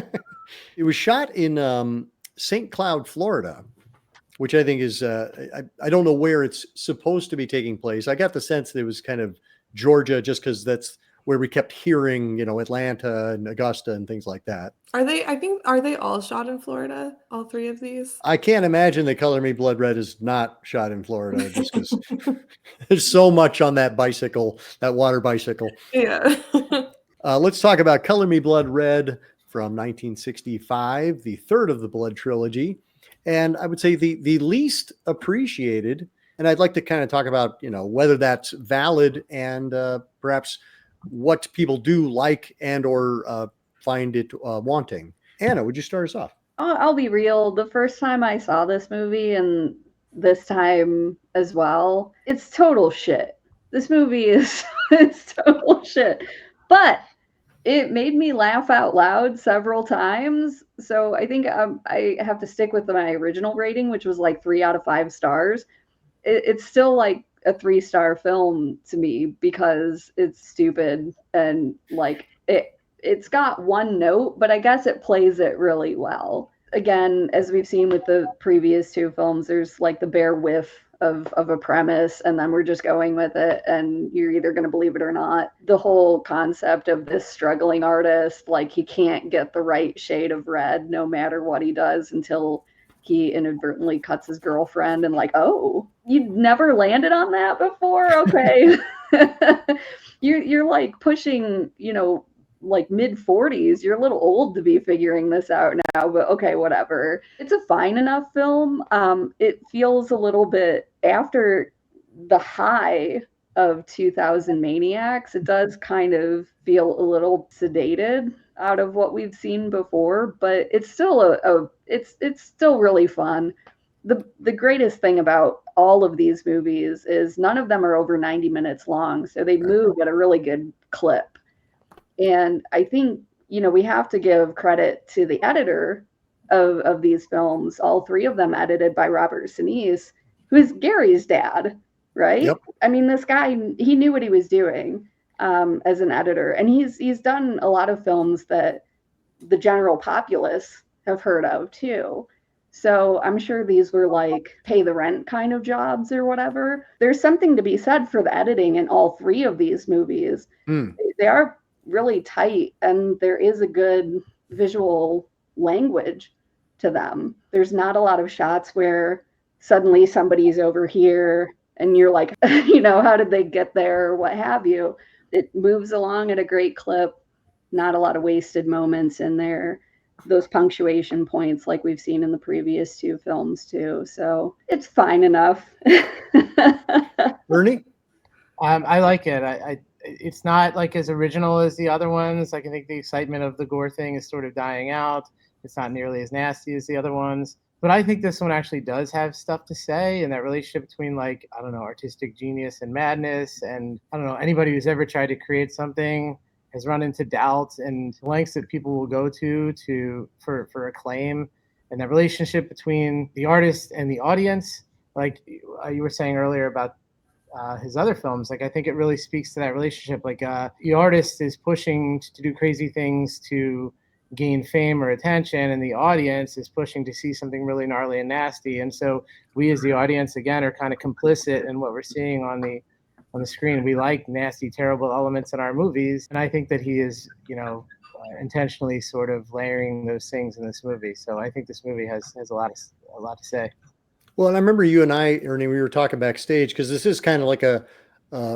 It was shot in St. Cloud, Florida, which I think is, I don't know where it's supposed to be taking place. I got the sense that it was kind of Georgia, just because that's where we kept hearing, Atlanta and Augusta and things like that. Are they all shot in Florida? All three of these? I can't imagine that Color Me Blood Red is not shot in Florida, just because there's so much on that bicycle, that water bicycle. Yeah. Let's talk about Color Me Blood Red from 1965, the third of the Blood trilogy. And I would say the least appreciated, and I'd like to kind of talk about, whether that's valid and perhaps what people do like and or find it wanting. Anna, would you start us off? I'll be real. The first time I saw this movie, and this time as well, it's total shit. This movie is it's total shit. But it made me laugh out loud several times. So I think I have to stick with my original rating, which was like 3 out of 5 stars. It's still like a 3-star film to me because it's stupid and like it's got one note, but I guess it plays it really well. Again, as we've seen with the previous 2 films, there's like the bare whiff of a premise, and then we're just going with it, and you're either going to believe it or not. The whole concept of this struggling artist, like he can't get the right shade of red no matter what he does until he inadvertently cuts his girlfriend, and like, oh, you never landed on that before? Okay. You're like pushing, like mid-40s. You're a little old to be figuring this out now, but okay, whatever. It's a fine enough film. It feels a little bit after the high of 2000 Maniacs. It does kind of feel a little sedated out of what we've seen before, but it's still it's still really fun. The greatest thing about all of these movies is none of them are over 90 minutes long, so they move at a really good clip. And I think, we have to give credit to the editor of these films, all 3 of them edited by Robert Sinise, who is Gary's dad, right? Yep. I mean, this guy, he knew what he was doing as an editor. And he's done a lot of films that the general populace have heard of too. So I'm sure these were like pay the rent kind of jobs or whatever. There's something to be said for the editing in all 3 of these movies. They are really tight, and there is a good visual language to them. There's not a lot of shots where suddenly somebody's over here and you're like, how did they get there or what have you. It moves along at a great clip. Not a lot of wasted moments in there. Those punctuation points like we've seen in the previous 2 films too. So it's fine enough. Ernie? I like it. It's not like as original as the other ones. Like, I think the excitement of the gore thing is sort of dying out. It's not nearly as nasty as the other ones. But I think this one actually does have stuff to say, and that relationship between, like, I don't know, artistic genius and madness. And I don't know, anybody who's ever tried to create something has run into doubts and lengths that people will go for acclaim. And that relationship between the artist and the audience, like you were saying earlier about his other films, like I think it really speaks to that relationship. Like the artist is pushing to do crazy things to gain fame or attention, and the audience is pushing to see something really gnarly and nasty. And so we as the audience, again, are kind of complicit in what we're seeing on the screen. We like nasty, terrible elements in our movies, and I think that he is, intentionally sort of layering those things in this movie. So I think this movie has a lot to say. Well, and I remember you and I, Ernie, we were talking backstage, because this is kind of like a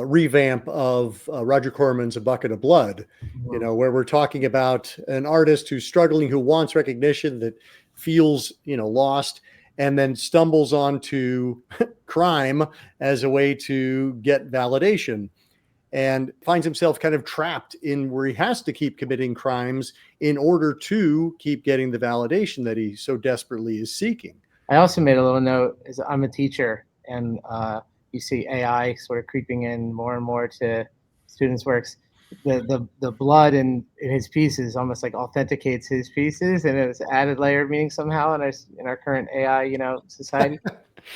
revamp of Roger Corman's A Bucket of Blood, where we're talking about an artist who's struggling, who wants recognition, that feels, lost, and then stumbles onto crime as a way to get validation, and finds himself kind of trapped in where he has to keep committing crimes in order to keep getting the validation that he so desperately is seeking. I also made a little note, is I'm a teacher, and you see AI sort of creeping in more and more to students' works. The blood in his pieces almost like authenticates his pieces, and it's added layer of meaning somehow in our current AI, society.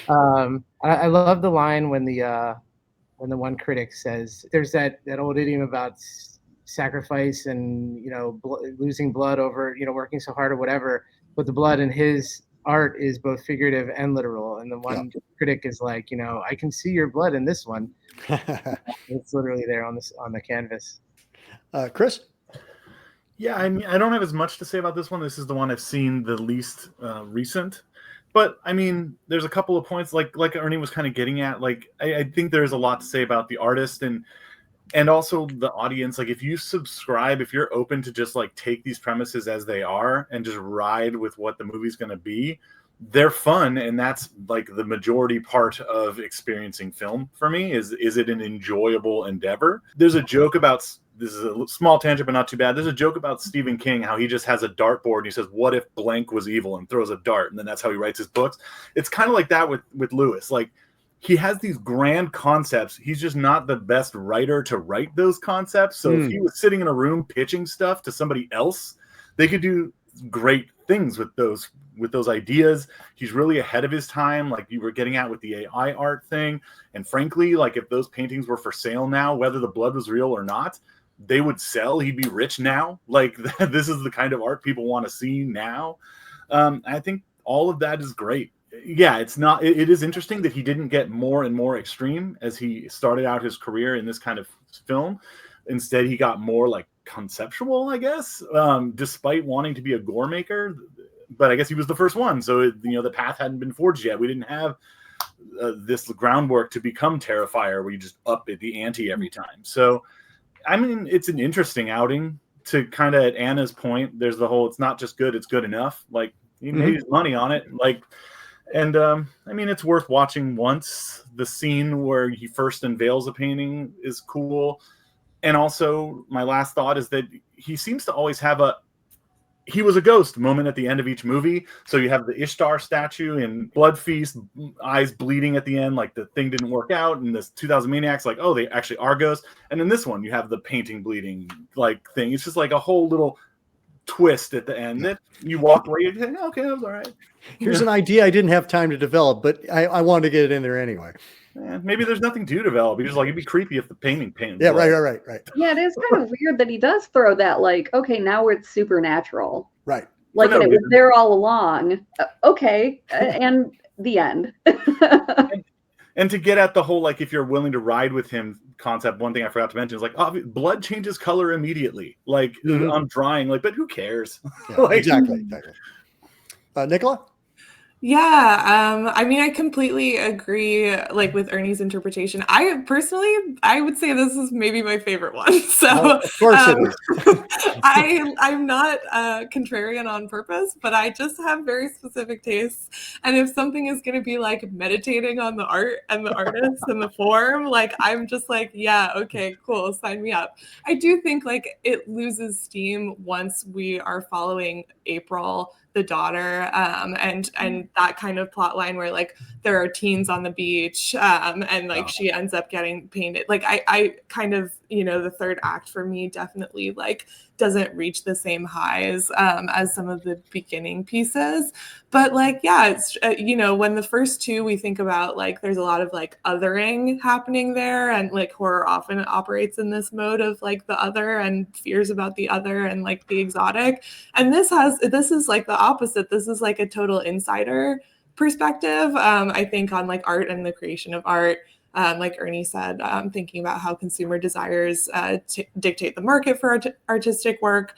I love the line when the one critic says, there's that old idiom about sacrifice and losing blood over working so hard or whatever, but the blood in his art is both figurative and literal. And the one critic is like, I can see your blood in this one. It's literally there on the canvas. Chris? Yeah, I mean, I don't have as much to say about this one. This is the one I've seen the least recent. But I mean, there's a couple of points like Ernie was kind of getting at. Like, I think there's a lot to say about the artist and also the audience. Like, if you subscribe, if you're open to just like take these premises as they are and just ride with what the movie's going to be, they're fun. And that's like the majority part of experiencing film for me is it an enjoyable endeavor? There's a joke about, this is a small tangent, but not too bad. There's a joke about Stephen King, how he just has a dartboard and he says, what if blank was evil, and throws a dart. And then that's how he writes his books. It's kind of like that with Lewis. Like, he has these grand concepts. He's just not the best writer to write those concepts. So if he was sitting in a room pitching stuff to somebody else, they could do great things with those ideas. He's really ahead of his time, like you were getting at with the AI art thing. And frankly, like if those paintings were for sale now, whether the blood was real or not, they would sell. He'd be rich now. Like, this is the kind of art people want to see now. I think all of that is great. Yeah, it is interesting that he didn't get more and more extreme as he started out his career in this kind of film. Instead, he got more like conceptual, I guess, despite wanting to be a gore maker. But I guess he was the first one. So, the path hadn't been forged yet. We didn't have this groundwork to become Terrifier where you just up at the ante every time. So, I mean, it's an interesting outing. To kind of, at Anna's point, there's the whole, it's not just good, it's good enough. Like, he made his money on it. Like, and I mean, it's worth watching once. The scene where he first unveils a painting is cool. And also, my last thought is that he seems to always have he was a ghost moment at the end of each movie. So you have the Ishtar statue and Blood Feast, eyes bleeding at the end, like the thing didn't work out. And this 2000 Maniacs, like, oh, they actually are ghosts. And in this one, you have the painting bleeding like thing. It's just like a whole little twist at the end that you walk away and think, okay, that was all right. Here's an idea I didn't have time to develop, but I wanted to get it in there anyway. Maybe there's nothing to develop. You're just like, it'd be creepy if the painting painted. Yeah, right. Yeah, it is kind of weird that he does throw that, like, okay, now it's supernatural. Right. Like, it was there all along. Okay, and the end. And to get at the whole, like, if you're willing to ride with him concept, one thing I forgot to mention is, like, blood changes color immediately. Like, I'm drawing, like, but who cares? Yeah, like, exactly. Nicola? Yeah, I mean, I completely agree, like, with Ernie's interpretation. I would say this is maybe my favorite one. So, of course it is. I'm not contrarian on purpose, but I just have very specific tastes. And if something is going to be like meditating on the art and the artist and the form, like, I'm just like, yeah, okay, cool, sign me up. I do think like it loses steam once we are following April, the daughter, and that kind of plot line where like there are teens on the beach, and like she ends up getting painted. Like I kind of, the third act for me definitely like doesn't reach the same highs as some of the beginning pieces. But like, yeah, it's, when the first two we think about, like there's a lot of like othering happening there, and like horror often operates in this mode of like the other and fears about the other and like the exotic. And this is like the opposite. This is like a total insider perspective, I think, on like art and the creation of art. Like Ernie said, thinking about how consumer desires dictate the market for artistic work,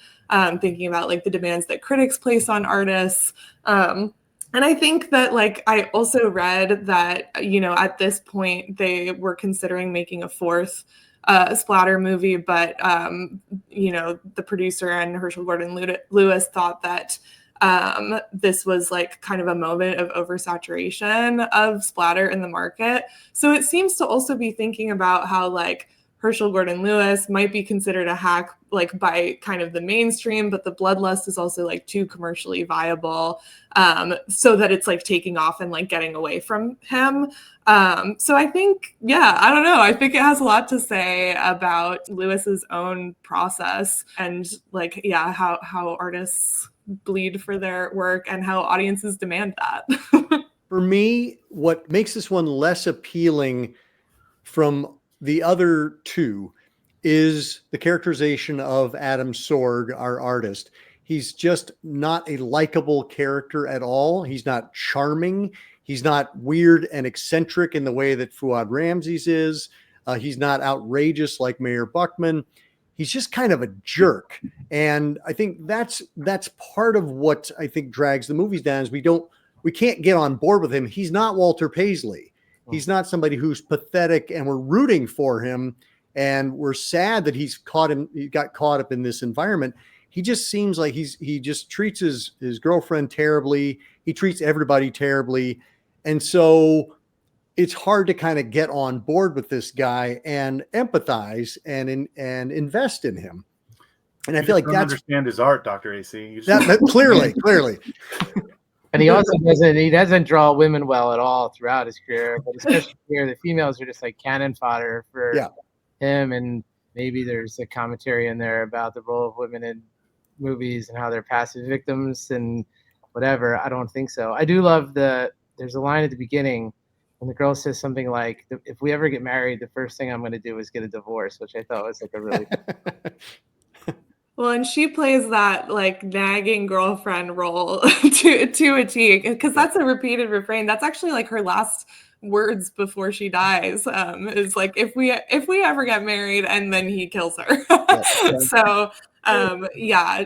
thinking about like the demands that critics place on artists. And I think that like I also read that, at this point they were considering making a fourth splatter movie, but the producer and Herschell Gordon Lewis thought that this was like kind of a moment of oversaturation of splatter in the market. So it seems to also be thinking about how like Herschell Gordon Lewis might be considered a hack like by kind of the mainstream, but the bloodlust is also like too commercially viable, so that it's like taking off and like getting away from him. So I think, I don't know. I think it has a lot to say about Lewis's own process and like, how artists bleed for their work and how audiences demand that. For me, what makes this one less appealing from the other two is the characterization of Adam Sorg, our artist. He's just not a likable character at all. He's not charming. He's not weird and eccentric in the way that Fuad Ramses is. He's not outrageous like Mayor Buckman. he's just kind of a jerk. And I think that's part of what I think drags the movies down, is we can't get on board with him. He's not Walter Paisley. He's not somebody who's pathetic and we're rooting for him and we're sad that he got caught up in this environment. He just seems like he just treats his girlfriend terribly. He treats everybody terribly. And so it's hard to kind of get on board with this guy and empathize and invest in him. And I feel like that's understand his art, Dr. AC. That clearly. And he also doesn't draw women well at all throughout his career, but especially here, the females are just like cannon fodder for him. And maybe there's a commentary in there about the role of women in movies and how they're passive victims and whatever. I don't think so. I do love there's a line at the beginning when the girl says something like, if we ever get married, the first thing I'm going to do is get a divorce, which I thought was like a really Well, and she plays that like nagging girlfriend role to a T, because that's a repeated refrain. That's actually like her last words before she dies, is like, if we ever get married, and then he kills her. So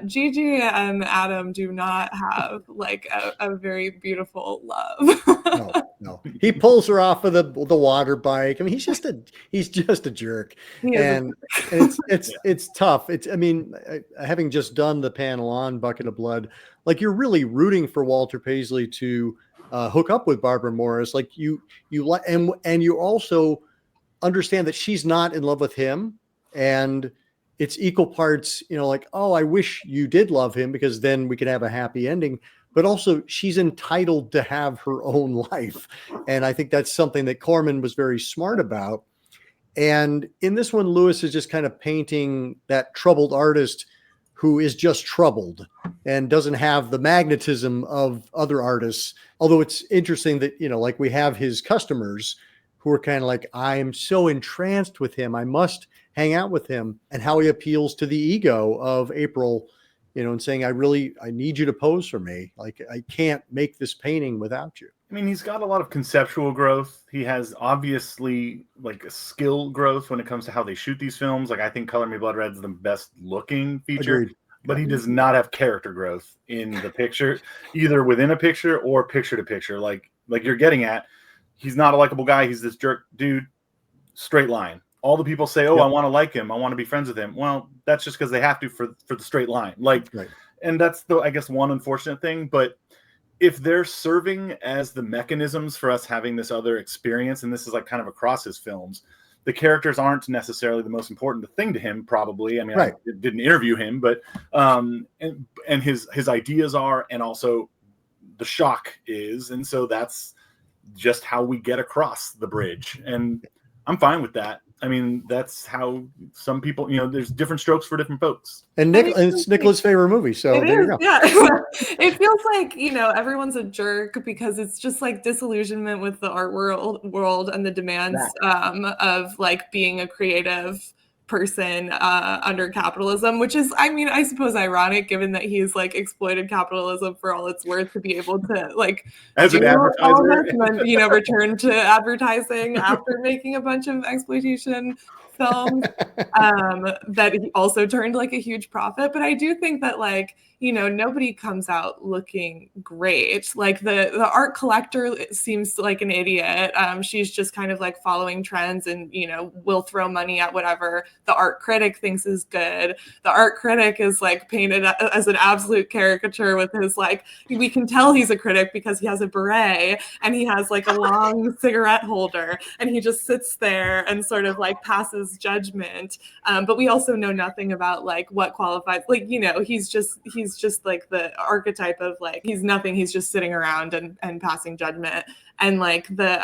Gigi and Adam do not have like a very beautiful love. No. He pulls her off of the water bike. I mean, he's just a jerk. And it's tough. Having just done the panel on Bucket of Blood, like you're really rooting for Walter Paisley to hook up with Barbara Morris. Like you also understand that she's not in love with him, and it's equal parts, like, oh, I wish you did love him because then we could have a happy ending. But also she's entitled to have her own life. And I think that's something that Corman was very smart about. And in this one, Lewis is just kind of painting that troubled artist who is just troubled and doesn't have the magnetism of other artists. Although it's interesting that, like we have his customers who are kind of like, I am so entranced with him, I must hang out with him, and how he appeals to the ego of April, and saying, I need you to pose for me. Like, I can't make this painting without you. I mean, he's got a lot of conceptual growth. He has obviously like a skill growth when it comes to how they shoot these films. Like, I think Color Me Blood Red is the best looking feature. Agreed. But he does not have character growth in the picture, either within a picture or picture to picture. Like you're getting at, he's not a likable guy. He's this jerk dude, straight line. All the people say, oh, I want to like him, I want to be friends with him. Well, that's just because they have to for the straight line. And that's I guess one unfortunate thing. But if they're serving as the mechanisms for us having this other experience, and this is like kind of across his films, the characters aren't necessarily the most important thing to him, probably. I mean, I didn't interview him, but and his ideas are, and also the shock is, and so that's just how we get across the bridge, and I'm fine with that. I mean, that's how some people, there's different strokes for different folks. And it's Nicola's favorite movie, so there you go. Yeah, it feels like everyone's a jerk because it's just like disillusionment with the art world and the demands of like being a creative person under capitalism, which is, I suppose, ironic given that he's like exploited capitalism for all it's worth to be able to like as an advertiser and then return to advertising after making a bunch of exploitation films that he also turned like a huge profit. But I do think that like nobody comes out looking great. Like the art collector seems like an idiot. She's just kind of like following trends and will throw money at whatever the art critic thinks is good. The art critic is like painted as an absolute caricature with his like, we can tell he's a critic because he has a beret and he has like a long cigarette holder and he just sits there and sort of like passes judgment. But we also know nothing about like what qualifies, like he's just like the archetype of like he's nothing, he's just sitting around and passing judgment. And like the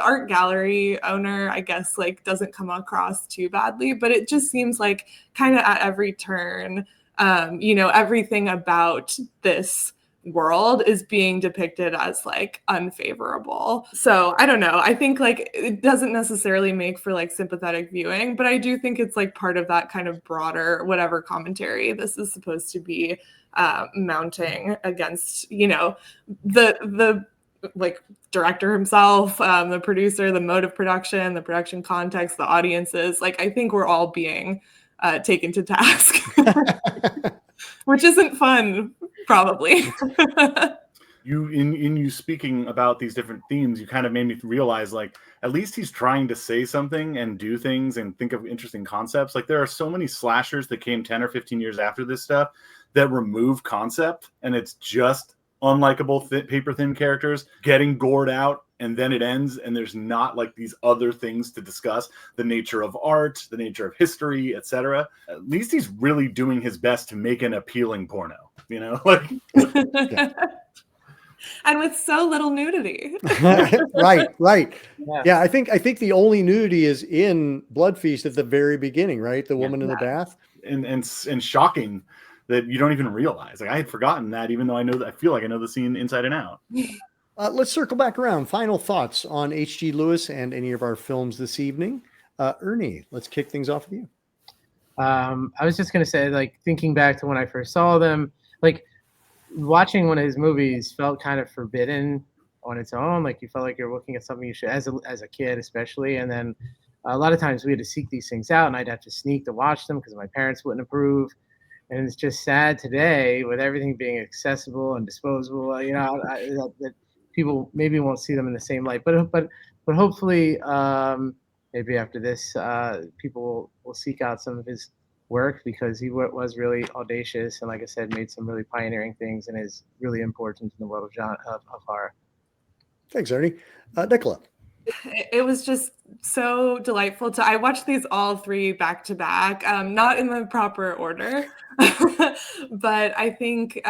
art gallery owner, I guess, like doesn't come across too badly, but it just seems like kind of at every turn everything about this world is being depicted as like unfavorable. So I don't know, I think like it doesn't necessarily make for like sympathetic viewing, but I do think it's like part of that kind of broader whatever commentary this is supposed to be mounting against the like director himself, the producer, the mode of production, the production context, the audiences. Like I think we're all being taken to task, which isn't fun, probably. You speaking about these different themes, you kind of made me realize, like, at least he's trying to say something and do things and think of interesting concepts. Like, there are so many slashers that came 10 or 15 years after this stuff that remove concept, and it's just unlikable paper thin characters getting gored out, and then it ends, and there's not like these other things to discuss, the nature of art, the nature of history, etc. At least he's really doing his best to make an appealing porno, you know? Like, Yeah. And with so little nudity. Right. Yeah. Yeah, I think the only nudity is in Blood Feast at the very beginning, right? The woman in the bath. And shocking that you don't even realize. Like, I had forgotten that, even though I feel like I know the scene inside and out. Let's circle back around. Final thoughts on H.G. Lewis and any of our films this evening. Ernie, let's kick things off with you. I was just going to say, like, thinking back to when I first saw them, like, watching one of his movies felt kind of forbidden on its own. Like, you felt like you're looking at something you should, as a kid especially. And then a lot of times we had to seek these things out, and I'd have to sneak to watch them because my parents wouldn't approve. And it's just sad today, with everything being accessible and disposable, you know, that people maybe won't see them in the same light. But hopefully, maybe after this, people will seek out some of his work, because he was really audacious and, like I said, made some really pioneering things and is really important in the world of horror. Thanks, Ernie. Nicola. It was just so delightful I watched these all three back to back, not in the proper order, but I think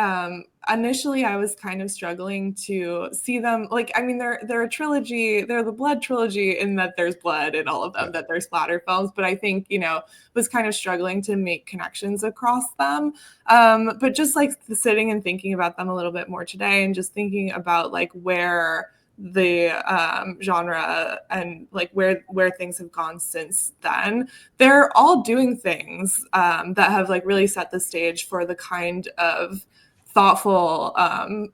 initially I was kind of struggling to see them. Like, I mean, they're a trilogy. They're the blood trilogy in that there's blood in all of them, that they're splatter films. But I think, you know, was kind of struggling to make connections across them. But just like sitting and thinking about them a little bit more today, and just thinking about like where the genre and like where things have gone since then, they're all doing things that have like really set the stage for the kind of thoughtful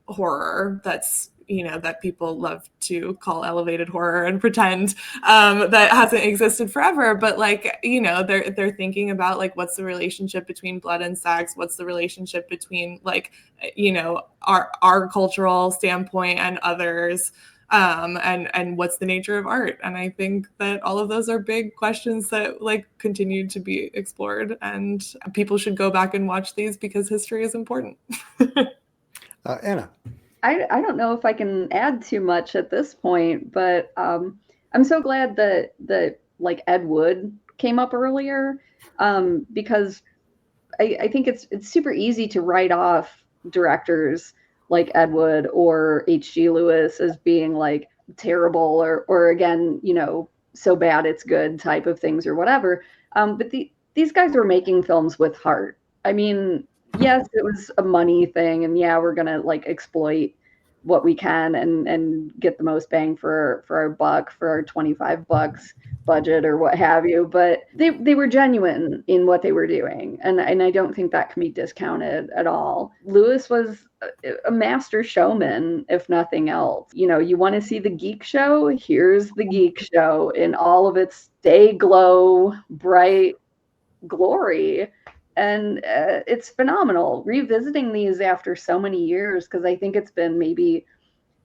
horror that's, you know, that people love to call elevated horror and pretend that hasn't existed forever. But like, you know, they're thinking about like, what's the relationship between blood and sex? What's the relationship between like, you know, our cultural standpoint and others? And what's the nature of art? And I think that all of those are big questions that like continue to be explored, and people should go back and watch these because history is important. Anna. I don't know if I can add too much at this point, but I'm so glad that like Ed Wood came up earlier, because I think it's super easy to write off directors like Ed Wood or H.G. Lewis as being like terrible or again, you know, so bad it's good type of things or whatever. But these guys were making films with heart. I mean, yes, it was a money thing, and yeah, we're gonna like exploit what we can and get the most bang for our buck, for our $25 budget or what have you. But they were genuine in what they were doing, and I don't think that can be discounted at all. Lewis was a master showman, if nothing else. You know, you want to see the geek show? Here's the geek show in all of its day glow, bright glory. And it's phenomenal revisiting these after so many years, because I think it's been maybe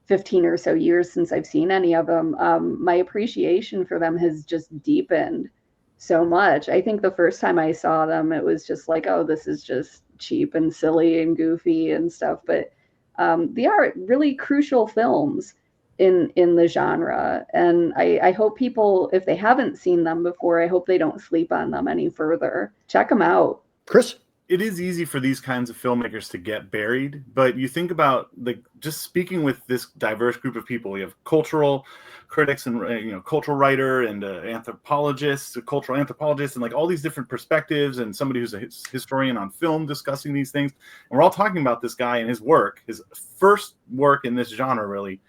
15 or so years since I've seen any of them. My appreciation for them has just deepened so much. I think the first time I saw them, it was just like, oh, this is just cheap and silly and goofy and stuff. But they are really crucial films in the genre. And I hope people, if they haven't seen them before, I hope they don't sleep on them any further. Check them out. Chris? It is easy for these kinds of filmmakers to get buried, but you think about like just speaking with this diverse group of people. You have cultural critics and cultural writer and anthropologists, a cultural anthropologist, and like all these different perspectives, and somebody who's a historian on film discussing these things. And we're all talking about this guy and his work, his first work in this genre, really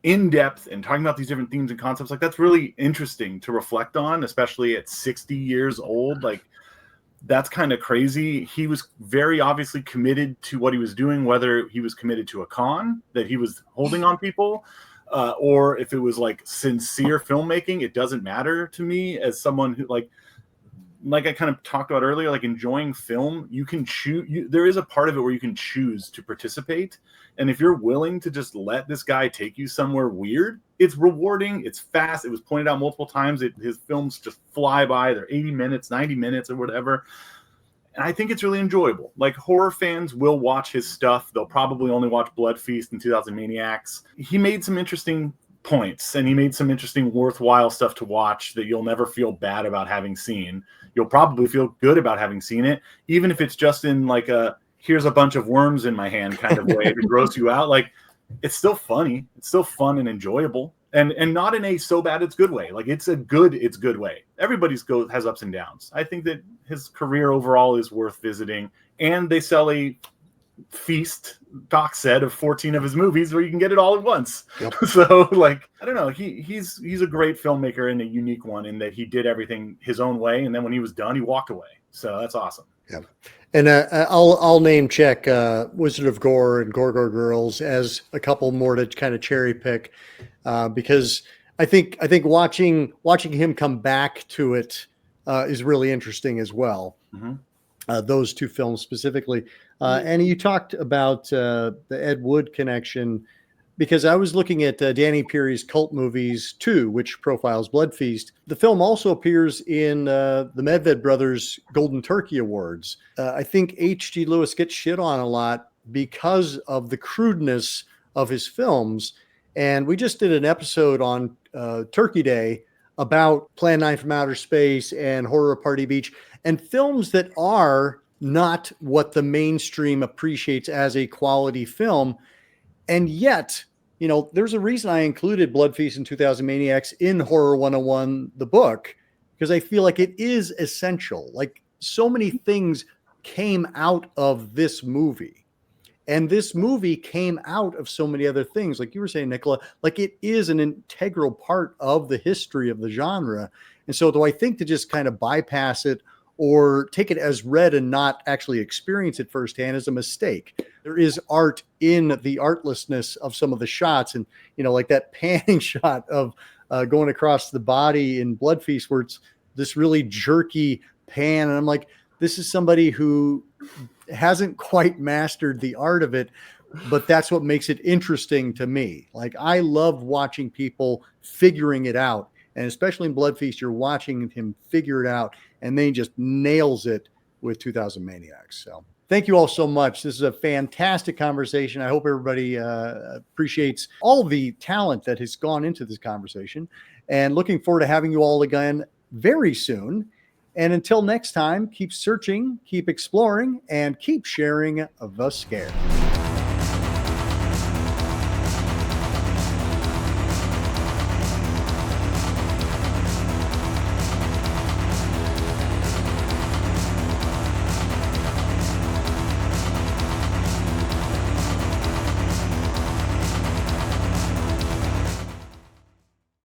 in depth, and talking about these different themes and concepts. Like, that's really interesting to reflect on, especially at 60 years old. Like, that's kind of crazy. He was very obviously committed to what he was doing, whether he was committed to a con that he was holding on people, or if it was like sincere filmmaking. It doesn't matter to me as someone who, like, like I kind of talked about earlier, like enjoying film, you can choose. There is a part of it where you can choose to participate. And if you're willing to just let this guy take you somewhere weird, it's rewarding. It's fast. It was pointed out multiple times. His films just fly by. They're 80 minutes, 90 minutes or whatever. And I think it's really enjoyable. Like, horror fans will watch his stuff. They'll probably only watch Blood Feast and 2000 Maniacs. He made some interesting points, and he made some interesting, worthwhile stuff to watch that you'll never feel bad about having seen. You'll probably feel good about having seen it, even if it's just in like a, here's a bunch of worms in my hand kind of way to gross you out. Like, it's still funny. It's still fun and enjoyable. And not in a so bad it's good way. Like, it's good way. Everybody's has ups and downs. I think that his career overall is worth visiting. And they sell a feast box set of 14 of his movies where you can get it all at once. Yep. So, like, I don't know. He's a great filmmaker and a unique one in that he did everything his own way. And then when he was done, he walked away. So that's awesome. Yeah. And I'll name check Wizard of Gore and Gore Girls as a couple more to kind of cherry pick, because I think watching him come back to it is really interesting as well. Mm-hmm. Those two films specifically, and you talked about the Ed Wood connection, because I was looking at Danny Peary's cult movies too, which profiles Blood Feast. The film also appears in the Medved Brothers Golden Turkey Awards. I think H.G. Lewis gets shit on a lot because of the crudeness of his films. And we just did an episode on Turkey Day about Plan 9 from Outer Space and Horror of Party Beach, and films that are not what the mainstream appreciates as a quality film. And yet, you know, there's a reason I included Blood Feast and 2000 Maniacs in Horror 101, the book, because I feel like it is essential. Like, so many things came out of this movie, and this movie came out of so many other things. Like you were saying, Nicola, like, it is an integral part of the history of the genre. And so do I think to just kind of bypass it or take it as read and not actually experience it firsthand is a mistake. There is art in the artlessness of some of the shots. And, you know, like that panning shot of going across the body in Blood Feast, where it's this really jerky pan. And I'm like, this is somebody who hasn't quite mastered the art of it, but that's what makes it interesting to me. Like, I love watching people figuring it out. And especially in Blood Feast, you're watching him figure it out, and then he just nails it with 2000 Maniacs. So thank you all so much. This is a fantastic conversation. I hope everybody appreciates all the talent that has gone into this conversation, and looking forward to having you all again very soon. And until next time, keep searching, keep exploring, and keep sharing the scare.